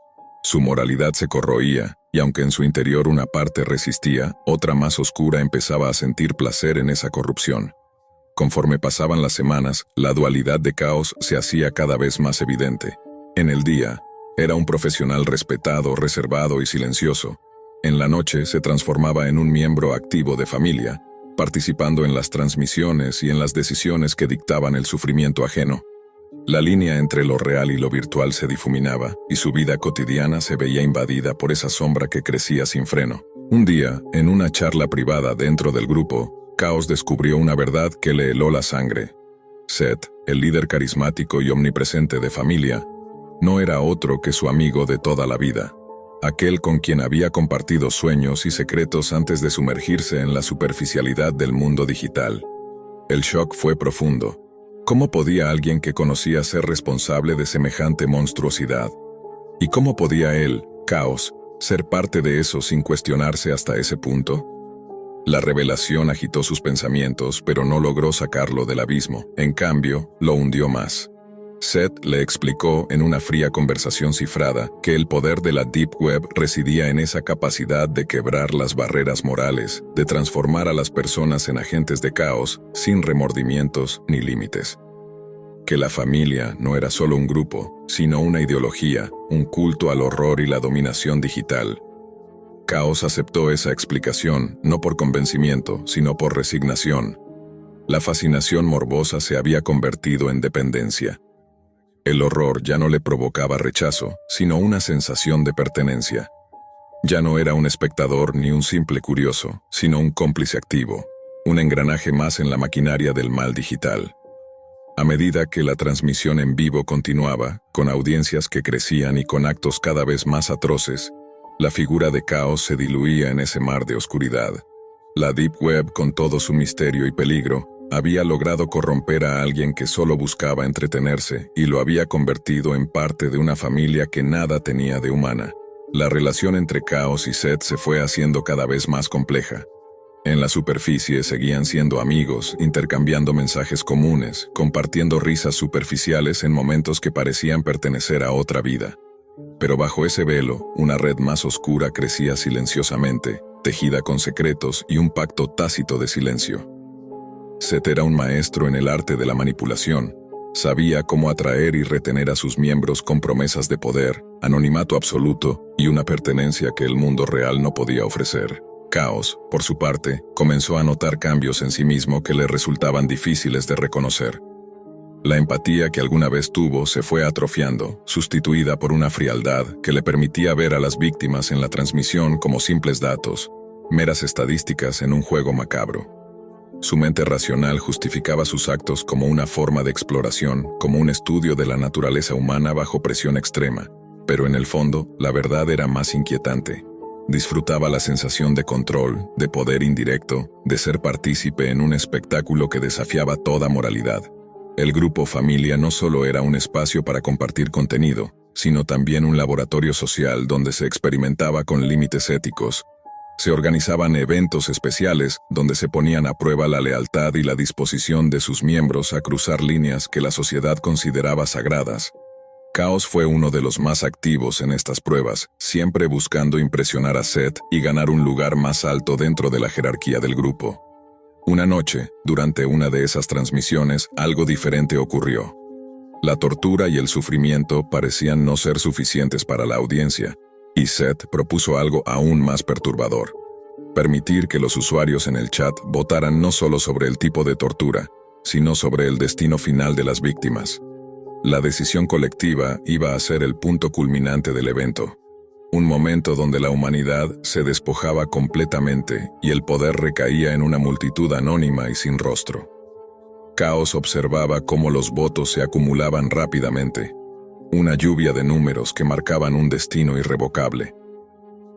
Su moralidad se corroía, y aunque en su interior una parte resistía, otra más oscura empezaba a sentir placer en esa corrupción. Conforme pasaban las semanas, la dualidad de Caos se hacía cada vez más evidente. En el día, era un profesional respetado, reservado y silencioso. En la noche se transformaba en un miembro activo de Familia, participando en las transmisiones y en las decisiones que dictaban el sufrimiento ajeno. La línea entre lo real y lo virtual se difuminaba, y su vida cotidiana se veía invadida por esa sombra que crecía sin freno. Un día, en una charla privada dentro del grupo, Caos descubrió una verdad que le heló la sangre. Seth, el líder carismático y omnipresente de Familia, no era otro que su amigo de toda la vida, aquel con quien había compartido sueños y secretos antes de sumergirse en la superficialidad del mundo digital. El shock fue profundo. ¿Cómo podía alguien que conocía ser responsable de semejante monstruosidad? ¿Y cómo podía él, Caos, ser parte de eso sin cuestionarse hasta ese punto? La revelación agitó sus pensamientos, pero no logró sacarlo del abismo. En cambio, lo hundió más. Seth le explicó en una fría conversación cifrada que el poder de la Deep Web residía en esa capacidad de quebrar las barreras morales, de transformar a las personas en agentes de caos sin remordimientos ni límites. Que la familia no era solo un grupo, sino una ideología, un culto al horror y la dominación digital. Caos aceptó esa explicación, no por convencimiento, sino por resignación. La fascinación morbosa se había convertido en dependencia. El horror ya no le provocaba rechazo, sino una sensación de pertenencia. Ya no era un espectador ni un simple curioso, sino un cómplice activo, un engranaje más en la maquinaria del mal digital. A medida que la transmisión en vivo continuaba, con audiencias que crecían y con actos cada vez más atroces, la figura de Caos se diluía en ese mar de oscuridad. La Deep Web, con todo su misterio y peligro, había logrado corromper a alguien que solo buscaba entretenerse y lo había convertido en parte de una familia que nada tenía de humana. La relación entre Caos y Seth se fue haciendo cada vez más compleja. En la superficie seguían siendo amigos, intercambiando mensajes comunes, compartiendo risas superficiales en momentos que parecían pertenecer a otra vida. Pero bajo ese velo, una red más oscura crecía silenciosamente, tejida con secretos y un pacto tácito de silencio. Seth era un maestro en el arte de la manipulación. Sabía cómo atraer y retener a sus miembros con promesas de poder, anonimato absoluto y una pertenencia que el mundo real no podía ofrecer. Caos, por su parte, comenzó a notar cambios en sí mismo que le resultaban difíciles de reconocer. La empatía que alguna vez tuvo se fue atrofiando, sustituida por una frialdad que le permitía ver a las víctimas en la transmisión como simples datos, meras estadísticas en un juego macabro. Su mente racional justificaba sus actos como una forma de exploración, como un estudio de la naturaleza humana bajo presión extrema, pero en el fondo, la verdad era más inquietante. Disfrutaba la sensación de control, de poder indirecto, de ser partícipe en un espectáculo que desafiaba toda moralidad. El grupo familia no solo era un espacio para compartir contenido, sino también un laboratorio social donde se experimentaba con límites éticos. Se organizaban eventos especiales donde se ponían a prueba la lealtad y la disposición de sus miembros a cruzar líneas que la sociedad consideraba sagradas. Caos fue uno de los más activos en estas pruebas, siempre buscando impresionar a Seth y ganar un lugar más alto dentro de la jerarquía del grupo. Una noche, durante una de esas transmisiones, algo diferente ocurrió. La tortura y el sufrimiento parecían no ser suficientes para la audiencia, y Seth propuso algo aún más perturbador: permitir que los usuarios en el chat votaran no solo sobre el tipo de tortura, sino sobre el destino final de las víctimas. La decisión colectiva iba a ser el punto culminante del evento, un momento donde la humanidad se despojaba completamente y el poder recaía en una multitud anónima y sin rostro. Caos observaba cómo los votos se acumulaban rápidamente, una lluvia de números que marcaban un destino irrevocable.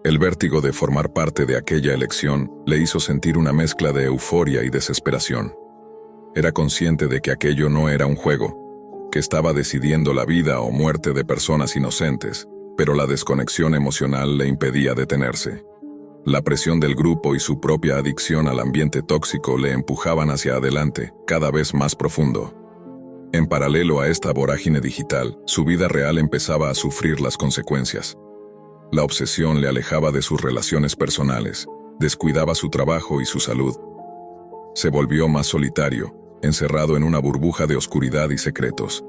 El vértigo de formar parte de aquella elección le hizo sentir una mezcla de euforia y desesperación. Era consciente de que aquello no era un juego, que estaba decidiendo la vida o muerte de personas inocentes, pero la desconexión emocional le impedía detenerse. La presión del grupo y su propia adicción al ambiente tóxico le empujaban hacia adelante, cada vez más profundo. En paralelo a esta vorágine digital, su vida real empezaba a sufrir las consecuencias. La obsesión le alejaba de sus relaciones personales, descuidaba su trabajo y su salud. Se volvió más solitario, encerrado en una burbuja de oscuridad y secretos.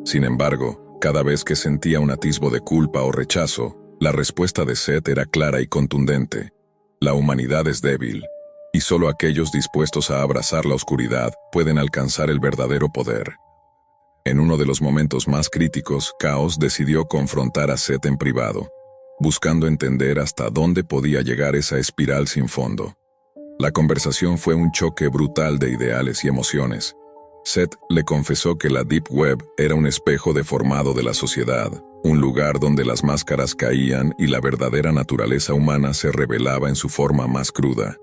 Sin embargo, cada vez que sentía un atisbo de culpa o rechazo, la respuesta de Seth era clara y contundente: la humanidad es débil, y solo aquellos dispuestos a abrazar la oscuridad pueden alcanzar el verdadero poder. En uno de los momentos más críticos, Caos decidió confrontar a Seth en privado, buscando entender hasta dónde podía llegar esa espiral sin fondo. La conversación fue un choque brutal de ideales y emociones. Seth le confesó que la Deep Web era un espejo deformado de la sociedad, un lugar donde las máscaras caían y la verdadera naturaleza humana se revelaba en su forma más cruda,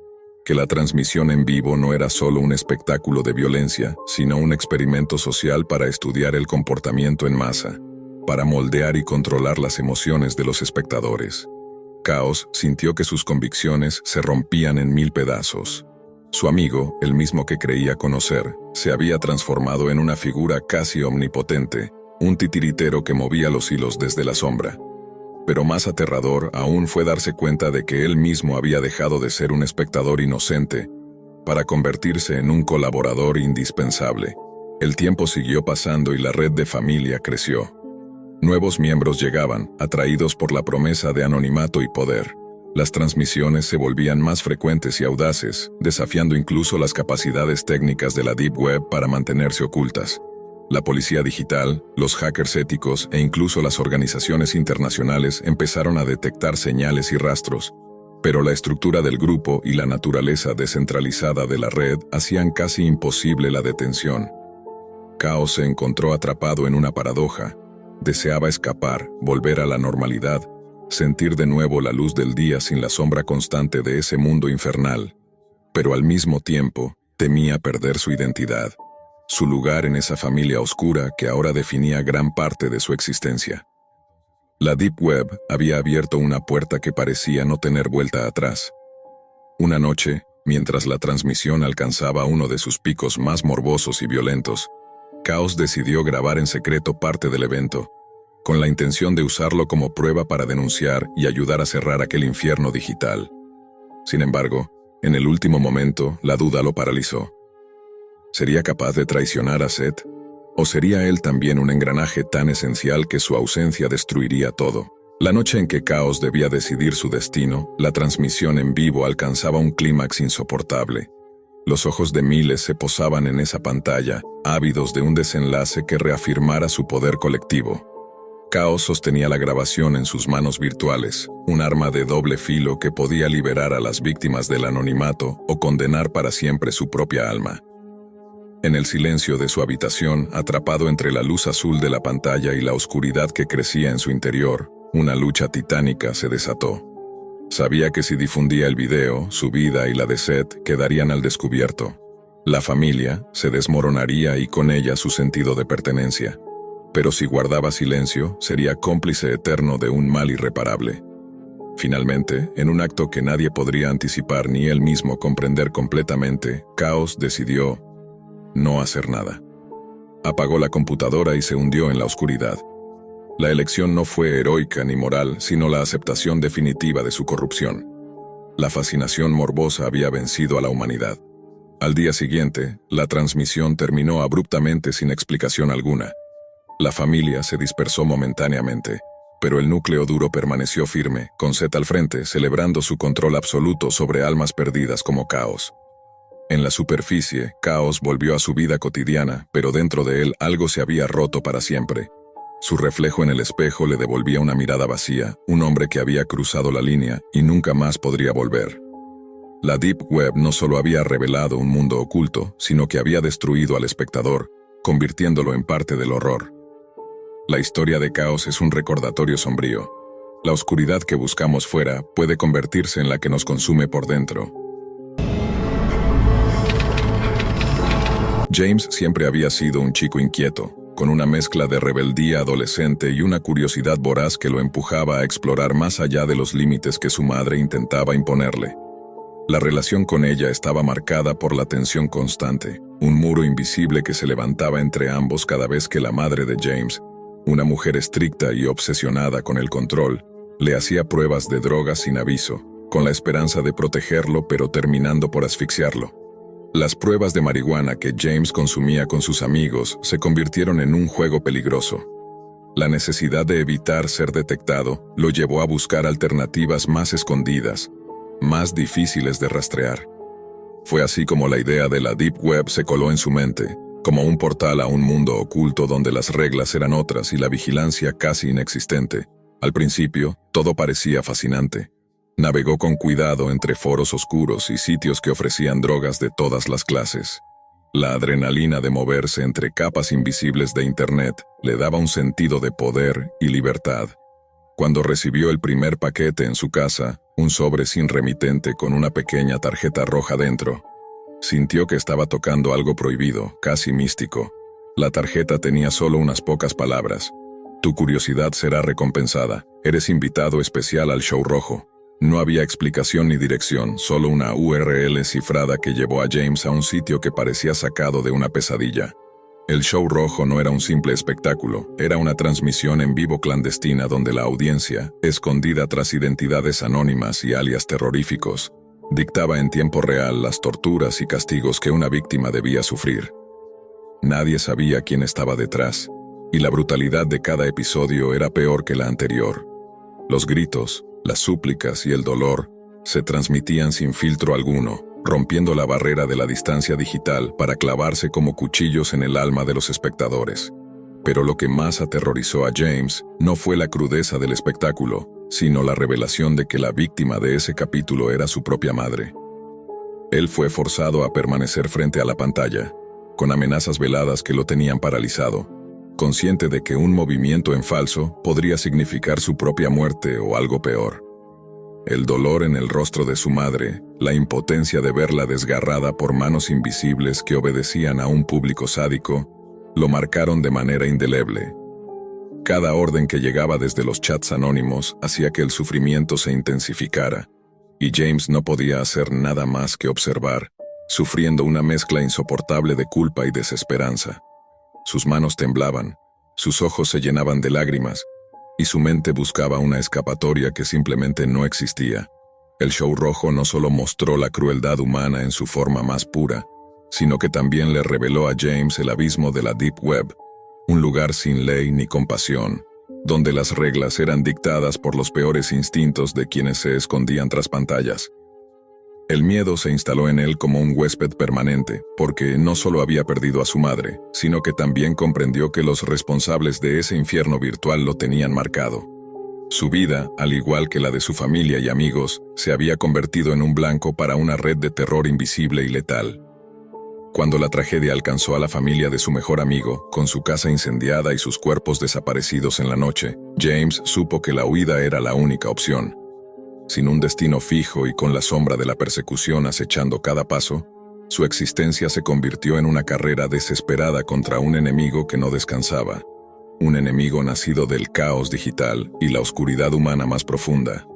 que la transmisión en vivo no era solo un espectáculo de violencia, sino un experimento social para estudiar el comportamiento en masa, para moldear y controlar las emociones de los espectadores. Caos sintió que sus convicciones se rompían en 1000 pedazos. Su amigo, el mismo que creía conocer, se había transformado en una figura casi omnipotente, un titiritero que movía los hilos desde la sombra. Pero más aterrador aún fue darse cuenta de que él mismo había dejado de ser un espectador inocente para convertirse en un colaborador indispensable. El tiempo siguió pasando y la red de familia creció. Nuevos miembros llegaban, atraídos por la promesa de anonimato y poder. Las transmisiones se volvían más frecuentes y audaces, desafiando incluso las capacidades técnicas de la Deep Web para mantenerse ocultas. La policía digital, los hackers éticos e incluso las organizaciones internacionales empezaron a detectar señales y rastros, pero la estructura del grupo y la naturaleza descentralizada de la red hacían casi imposible la detención. Chaos se encontró atrapado en una paradoja. Deseaba escapar, volver a la normalidad, sentir de nuevo la luz del día sin la sombra constante de ese mundo infernal, pero al mismo tiempo temía perder su identidad, su lugar en esa familia oscura que ahora definía gran parte de su existencia. La Deep Web había abierto una puerta que parecía no tener vuelta atrás. Una noche, mientras la transmisión alcanzaba uno de sus picos más morbosos y violentos, Chaos decidió grabar en secreto parte del evento, con la intención de usarlo como prueba para denunciar y ayudar a cerrar aquel infierno digital. Sin embargo, en el último momento, la duda lo paralizó. ¿Sería capaz de traicionar a Seth? ¿O sería él también un engranaje tan esencial que su ausencia destruiría todo? La noche en que Chaos debía decidir su destino, la transmisión en vivo alcanzaba un clímax insoportable. Los ojos de miles se posaban en esa pantalla, ávidos de un desenlace que reafirmara su poder colectivo. Chaos sostenía la grabación en sus manos virtuales, un arma de doble filo que podía liberar a las víctimas del anonimato o condenar para siempre su propia alma. En el silencio de su habitación, atrapado entre la luz azul de la pantalla y la oscuridad que crecía en su interior, una lucha titánica se desató. Sabía que si difundía el video, su vida y la de Seth quedarían al descubierto. La familia se desmoronaría y con ella su sentido de pertenencia. Pero si guardaba silencio, sería cómplice eterno de un mal irreparable. Finalmente, en un acto que nadie podría anticipar ni él mismo comprender completamente, Chaos decidió no hacer nada. Apagó la computadora y se hundió en la oscuridad. La elección no fue heroica ni moral, sino la aceptación definitiva de su corrupción. La fascinación morbosa había vencido a la humanidad. Al día siguiente, la transmisión terminó abruptamente sin explicación alguna. La familia se dispersó momentáneamente, pero el núcleo duro permaneció firme, con Seth al frente, celebrando su control absoluto sobre almas perdidas como Chaos. En la superficie, Chaos volvió a su vida cotidiana, pero dentro de él algo se había roto para siempre. Su reflejo en el espejo le devolvía una mirada vacía, un hombre que había cruzado la línea y nunca más podría volver. La Deep Web no solo había revelado un mundo oculto, sino que había destruido al espectador, convirtiéndolo en parte del horror. La historia de Chaos es un recordatorio sombrío. La oscuridad que buscamos fuera puede convertirse en la que nos consume por dentro. James siempre había sido un chico inquieto, con una mezcla de rebeldía adolescente y una curiosidad voraz que lo empujaba a explorar más allá de los límites que su madre intentaba imponerle. La relación con ella estaba marcada por la tensión constante, un muro invisible que se levantaba entre ambos cada vez que la madre de James, una mujer estricta y obsesionada con el control, le hacía pruebas de drogas sin aviso, con la esperanza de protegerlo pero terminando por asfixiarlo. Las pruebas de marihuana que James consumía con sus amigos se convirtieron en un juego peligroso. La necesidad de evitar ser detectado lo llevó a buscar alternativas más escondidas, más difíciles de rastrear. Fue así como la idea de la Deep Web se coló en su mente, como un portal a un mundo oculto donde las reglas eran otras y la vigilancia casi inexistente. Al principio, todo parecía fascinante. Navegó con cuidado entre foros oscuros y sitios que ofrecían drogas de todas las clases. La adrenalina de moverse entre capas invisibles de Internet le daba un sentido de poder y libertad. Cuando recibió el primer paquete en su casa, un sobre sin remitente con una pequeña tarjeta roja dentro, sintió que estaba tocando algo prohibido, casi místico. La tarjeta tenía solo unas pocas palabras. Tu curiosidad será recompensada. Eres invitado especial al show rojo. No había explicación ni dirección, solo una URL cifrada que llevó a James a un sitio que parecía sacado de una pesadilla. El show rojo no era un simple espectáculo, era una transmisión en vivo clandestina donde la audiencia, escondida tras identidades anónimas y alias terroríficos, dictaba en tiempo real las torturas y castigos que una víctima debía sufrir. Nadie sabía quién estaba detrás, y la brutalidad de cada episodio era peor que la anterior. Los gritos, Las súplicas y el dolor se transmitían sin filtro alguno, rompiendo la barrera de la distancia digital para clavarse como cuchillos en el alma de los espectadores. Pero lo que más aterrorizó a James no fue la crudeza del espectáculo, sino la revelación de que la víctima de ese capítulo era su propia madre. Él fue forzado a permanecer frente a la pantalla, con amenazas veladas que lo tenían paralizado, consciente de que un movimiento en falso podría significar su propia muerte o algo peor. El dolor en el rostro de su madre, la impotencia de verla desgarrada por manos invisibles que obedecían a un público sádico, lo marcaron de manera indeleble. Cada orden que llegaba desde los chats anónimos hacía que el sufrimiento se intensificara, y James no podía hacer nada más que observar, sufriendo una mezcla insoportable de culpa y desesperanza. Sus manos temblaban, sus ojos se llenaban de lágrimas, y su mente buscaba una escapatoria que simplemente no existía. El show rojo no solo mostró la crueldad humana en su forma más pura, sino que también le reveló a James el abismo de la Deep Web, un lugar sin ley ni compasión, donde las reglas eran dictadas por los peores instintos de quienes se escondían tras pantallas. El miedo se instaló en él como un huésped permanente, porque no solo había perdido a su madre, sino que también comprendió que los responsables de ese infierno virtual lo tenían marcado. Su vida, al igual que la de su familia y amigos, se había convertido en un blanco para una red de terror invisible y letal. Cuando la tragedia alcanzó a la familia de su mejor amigo, con su casa incendiada y sus cuerpos desaparecidos en la noche, James supo que la huida era la única opción. Sin un destino fijo y con la sombra de la persecución acechando cada paso, su existencia se convirtió en una carrera desesperada contra un enemigo que no descansaba, un enemigo nacido del caos digital y la oscuridad humana más profunda.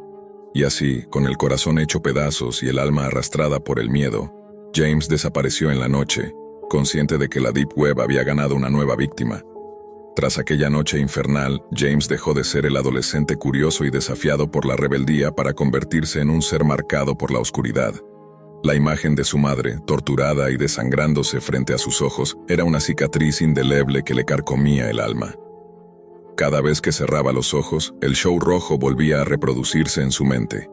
Y así, con el corazón hecho pedazos y el alma arrastrada por el miedo, James desapareció en la noche, consciente de que la Deep Web había ganado una nueva víctima. Tras aquella noche infernal, James dejó de ser el adolescente curioso y desafiado por la rebeldía para convertirse en un ser marcado por la oscuridad. La imagen de su madre, torturada y desangrándose frente a sus ojos, era una cicatriz indeleble que le carcomía el alma. Cada vez que cerraba los ojos, el show rojo volvía a reproducirse en su mente.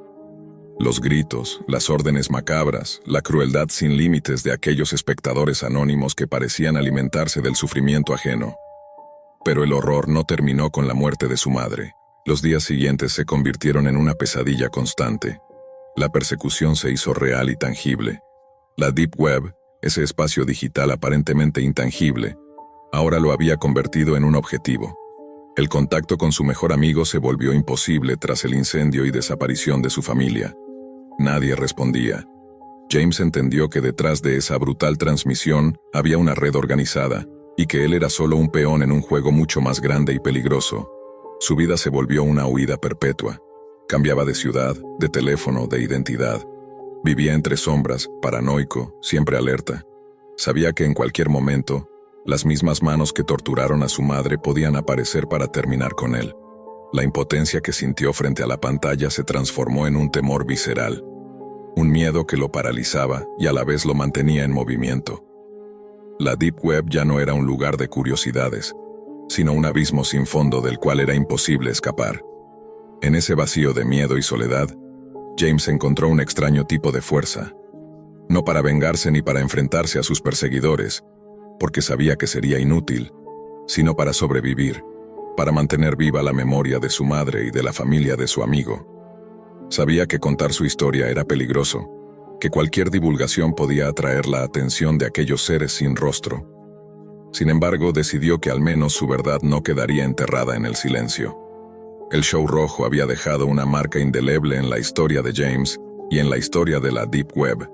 Los gritos, las órdenes macabras, la crueldad sin límites de aquellos espectadores anónimos que parecían alimentarse del sufrimiento ajeno. Pero el horror no terminó con la muerte de su madre. Los días siguientes se convirtieron en una pesadilla constante. La persecución se hizo real y tangible. La Deep Web, ese espacio digital aparentemente intangible, ahora lo había convertido en un objetivo. El contacto con su mejor amigo se volvió imposible tras el incendio y desaparición de su familia. Nadie respondía. James entendió que detrás de esa brutal transmisión había una red organizada, y que él era solo un peón en un juego mucho más grande y peligroso. Su vida se volvió una huida perpetua. Cambiaba de ciudad, de teléfono, de identidad. Vivía entre sombras, paranoico, siempre alerta. Sabía que en cualquier momento, las mismas manos que torturaron a su madre podían aparecer para terminar con él. La impotencia que sintió frente a la pantalla se transformó en un temor visceral. Un miedo que lo paralizaba y a la vez lo mantenía en movimiento. La Deep Web ya no era un lugar de curiosidades, sino un abismo sin fondo del cual era imposible escapar. En ese vacío de miedo y soledad, James encontró un extraño tipo de fuerza. No para vengarse ni para enfrentarse a sus perseguidores, porque sabía que sería inútil, sino para sobrevivir, para mantener viva la memoria de su madre y de la familia de su amigo. Sabía que contar su historia era peligroso, que cualquier divulgación podía atraer la atención de aquellos seres sin rostro. Sin embargo, decidió que al menos su verdad no quedaría enterrada en el silencio. El show rojo había dejado una marca indeleble en la historia de James y en la historia de la Deep Web,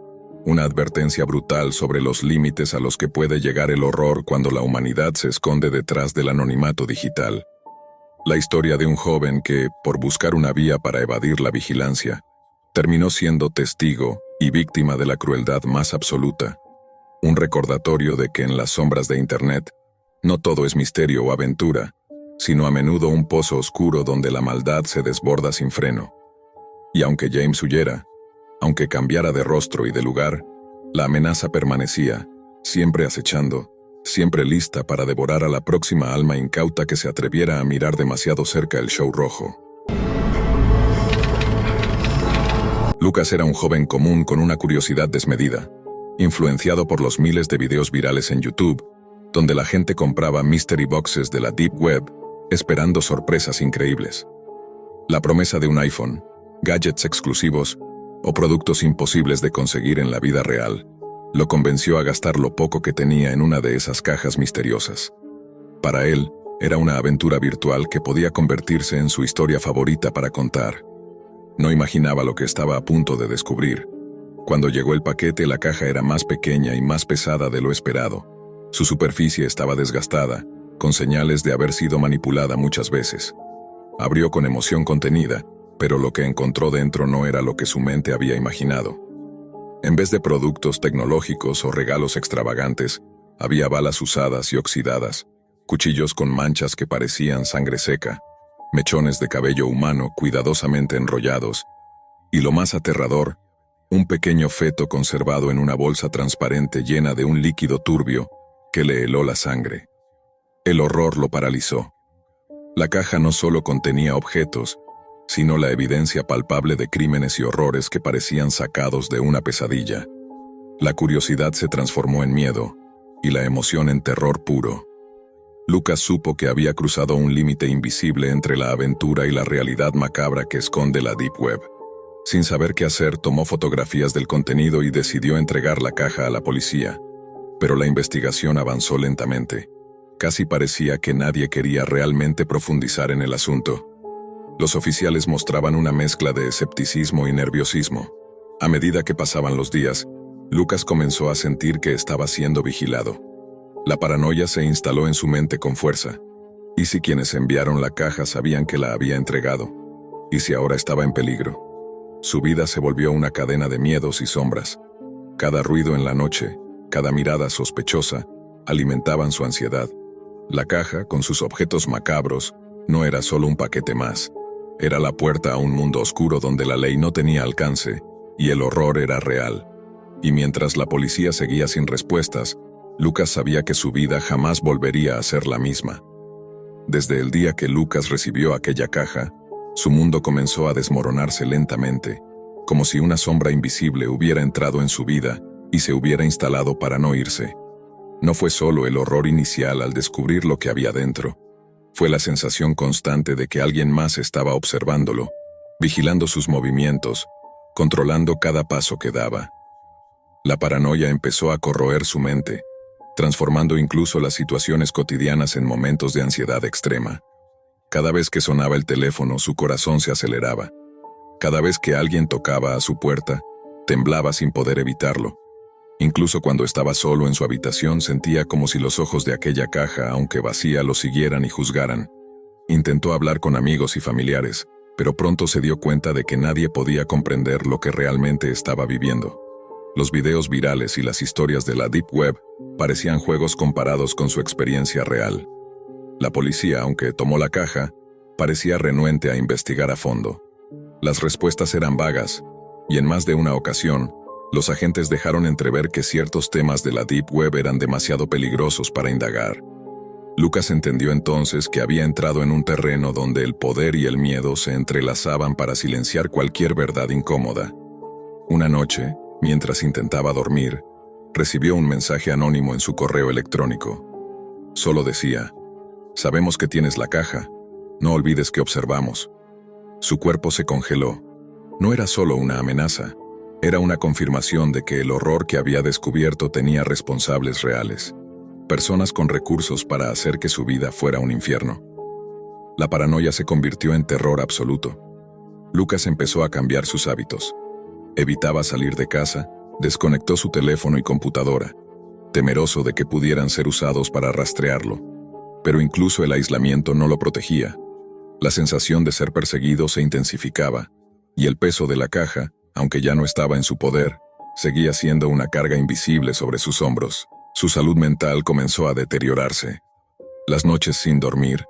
una advertencia brutal sobre los límites a los que puede llegar el horror cuando la humanidad se esconde detrás del anonimato digital. La historia de un joven que, por buscar una vía para evadir la vigilancia, terminó siendo testigo y víctima de la crueldad más absoluta. Un recordatorio de que en las sombras de Internet, no todo es misterio o aventura, sino a menudo un pozo oscuro donde la maldad se desborda sin freno. Y aunque James huyera, aunque cambiara de rostro y de lugar, la amenaza permanecía, siempre acechando, siempre lista para devorar a la próxima alma incauta que se atreviera a mirar demasiado cerca el show rojo. Lucas era un joven común con una curiosidad desmedida, influenciado por los miles de videos virales en YouTube, donde la gente compraba mystery boxes de la Deep Web, esperando sorpresas increíbles. La promesa de un iPhone, gadgets exclusivos o productos imposibles de conseguir en la vida real, lo convenció a gastar lo poco que tenía en una de esas cajas misteriosas. Para él, era una aventura virtual que podía convertirse en su historia favorita para contar. No imaginaba lo que estaba a punto de descubrir. Cuando llegó el paquete, la caja era más pequeña y más pesada de lo esperado. Su superficie estaba desgastada, con señales de haber sido manipulada muchas veces. Abrió con emoción contenida, pero lo que encontró dentro no era lo que su mente había imaginado. En vez de productos tecnológicos o regalos extravagantes, había balas usadas y oxidadas, cuchillos con manchas que parecían sangre seca, mechones de cabello humano cuidadosamente enrollados, y lo más aterrador, un pequeño feto conservado en una bolsa transparente llena de un líquido turbio que le heló la sangre. El horror lo paralizó. La caja no solo contenía objetos, sino la evidencia palpable de crímenes y horrores que parecían sacados de una pesadilla. La curiosidad se transformó en miedo, y la emoción en terror puro. Lucas supo que había cruzado un límite invisible entre la aventura y la realidad macabra que esconde la Deep Web. Sin saber qué hacer, tomó fotografías del contenido y decidió entregar la caja a la policía. Pero la investigación avanzó lentamente. Casi parecía que nadie quería realmente profundizar en el asunto. Los oficiales mostraban una mezcla de escepticismo y nerviosismo. A medida que pasaban los días, Lucas comenzó a sentir que estaba siendo vigilado. La paranoia se instaló en su mente con fuerza. ¿Y si quienes enviaron la caja sabían que la había entregado? ¿Y si ahora estaba en peligro? Su vida se volvió una cadena de miedos y sombras. Cada ruido en la noche, cada mirada sospechosa, alimentaban su ansiedad. La caja, con sus objetos macabros, no era solo un paquete más. Era la puerta a un mundo oscuro donde la ley no tenía alcance, y el horror era real. Y mientras la policía seguía sin respuestas, Lucas sabía que su vida jamás volvería a ser la misma. Desde el día que Lucas recibió aquella caja, su mundo comenzó a desmoronarse lentamente, como si una sombra invisible hubiera entrado en su vida y se hubiera instalado para no irse. No fue solo el horror inicial al descubrir lo que había dentro. Fue la sensación constante de que alguien más estaba observándolo, vigilando sus movimientos, controlando cada paso que daba. La paranoia empezó a corroer su mente, transformando incluso las situaciones cotidianas en momentos de ansiedad extrema. Cada vez que sonaba el teléfono, su corazón se aceleraba. Cada vez que alguien tocaba a su puerta, temblaba sin poder evitarlo. Incluso cuando estaba solo en su habitación, sentía como si los ojos de aquella caja, aunque vacía, lo siguieran y juzgaran. Intentó hablar con amigos y familiares, pero pronto se dio cuenta de que nadie podía comprender lo que realmente estaba viviendo. Los videos virales y las historias de la Deep Web parecían juegos comparados con su experiencia real. La policía, aunque tomó la caja, parecía renuente a investigar a fondo. Las respuestas eran vagas, y en más de una ocasión, los agentes dejaron entrever que ciertos temas de la Deep Web eran demasiado peligrosos para indagar. Lucas entendió entonces que había entrado en un terreno donde el poder y el miedo se entrelazaban para silenciar cualquier verdad incómoda. Una noche, mientras intentaba dormir, recibió un mensaje anónimo en su correo electrónico. Solo decía: «Sabemos que tienes la caja. No olvides que observamos». Su cuerpo se congeló. No era solo una amenaza. Era una confirmación de que el horror que había descubierto tenía responsables reales. Personas con recursos para hacer que su vida fuera un infierno. La paranoia se convirtió en terror absoluto. Lucas empezó a cambiar sus hábitos. Evitaba salir de casa, desconectó su teléfono y computadora, temeroso de que pudieran ser usados para rastrearlo. Pero incluso el aislamiento no lo protegía. La sensación de ser perseguido se intensificaba, y el peso de la caja, aunque ya no estaba en su poder, seguía siendo una carga invisible sobre sus hombros. Su salud mental comenzó a deteriorarse. Las noches sin dormir,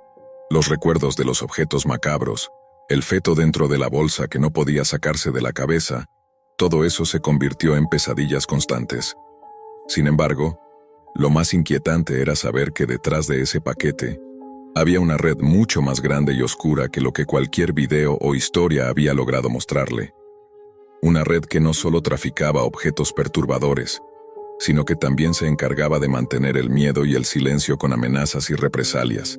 los recuerdos de los objetos macabros, el feto dentro de la bolsa que no podía sacarse de la cabeza, todo eso se convirtió en pesadillas constantes. Sin embargo, lo más inquietante era saber que detrás de ese paquete había una red mucho más grande y oscura que lo que cualquier video o historia había logrado mostrarle. Una red que no solo traficaba objetos perturbadores, sino que también se encargaba de mantener el miedo y el silencio con amenazas y represalias.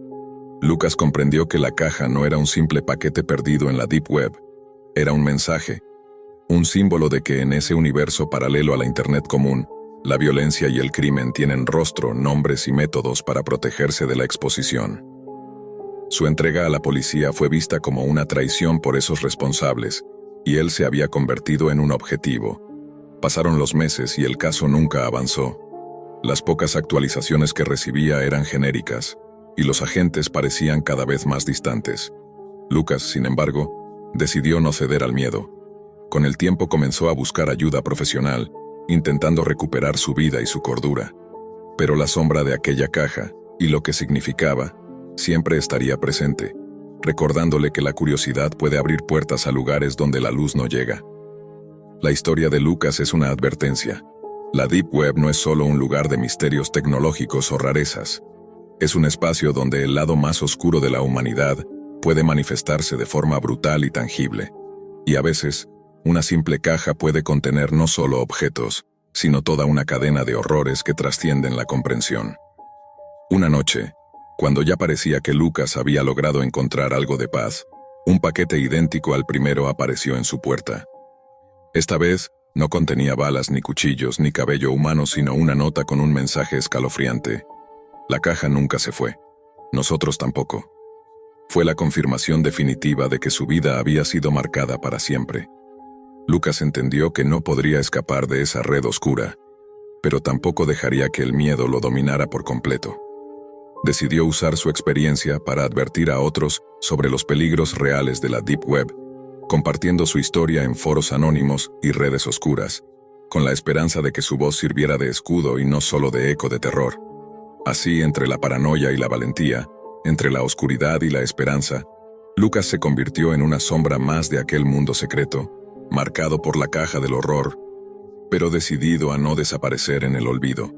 Lucas comprendió que la caja no era un simple paquete perdido en la Deep Web, era un mensaje, un símbolo de que en ese universo paralelo a la Internet común, la violencia y el crimen tienen rostro, nombres y métodos para protegerse de la exposición. Su entrega a la policía fue vista como una traición por esos responsables, y él se había convertido en un objetivo. Pasaron los meses y el caso nunca avanzó. Las pocas actualizaciones que recibía eran genéricas, y los agentes parecían cada vez más distantes. Lucas, sin embargo, decidió no ceder al miedo. Con el tiempo comenzó a buscar ayuda profesional, intentando recuperar su vida y su cordura. Pero la sombra de aquella caja, y lo que significaba, siempre estaría presente, recordándole que la curiosidad puede abrir puertas a lugares donde la luz no llega. La historia de Lucas es una advertencia. La Deep Web no es solo un lugar de misterios tecnológicos o rarezas. Es un espacio donde el lado más oscuro de la humanidad puede manifestarse de forma brutal y tangible. Y a veces, una simple caja puede contener no solo objetos, sino toda una cadena de horrores que trascienden la comprensión. Una noche, cuando ya parecía que Lucas había logrado encontrar algo de paz, un paquete idéntico al primero apareció en su puerta. Esta vez, no contenía balas ni cuchillos ni cabello humano, sino una nota con un mensaje escalofriante. La caja nunca se fue. Nosotros tampoco. Fue la confirmación definitiva de que su vida había sido marcada para siempre. Lucas entendió que no podría escapar de esa red oscura, pero tampoco dejaría que el miedo lo dominara por completo. Decidió usar su experiencia para advertir a otros sobre los peligros reales de la Deep Web, compartiendo su historia en foros anónimos y redes oscuras, con la esperanza de que su voz sirviera de escudo y no solo de eco de terror. Así, entre la paranoia y la valentía, entre la oscuridad y la esperanza, Lucas se convirtió en una sombra más de aquel mundo secreto, marcado por la caja del horror, pero decidido a no desaparecer en el olvido.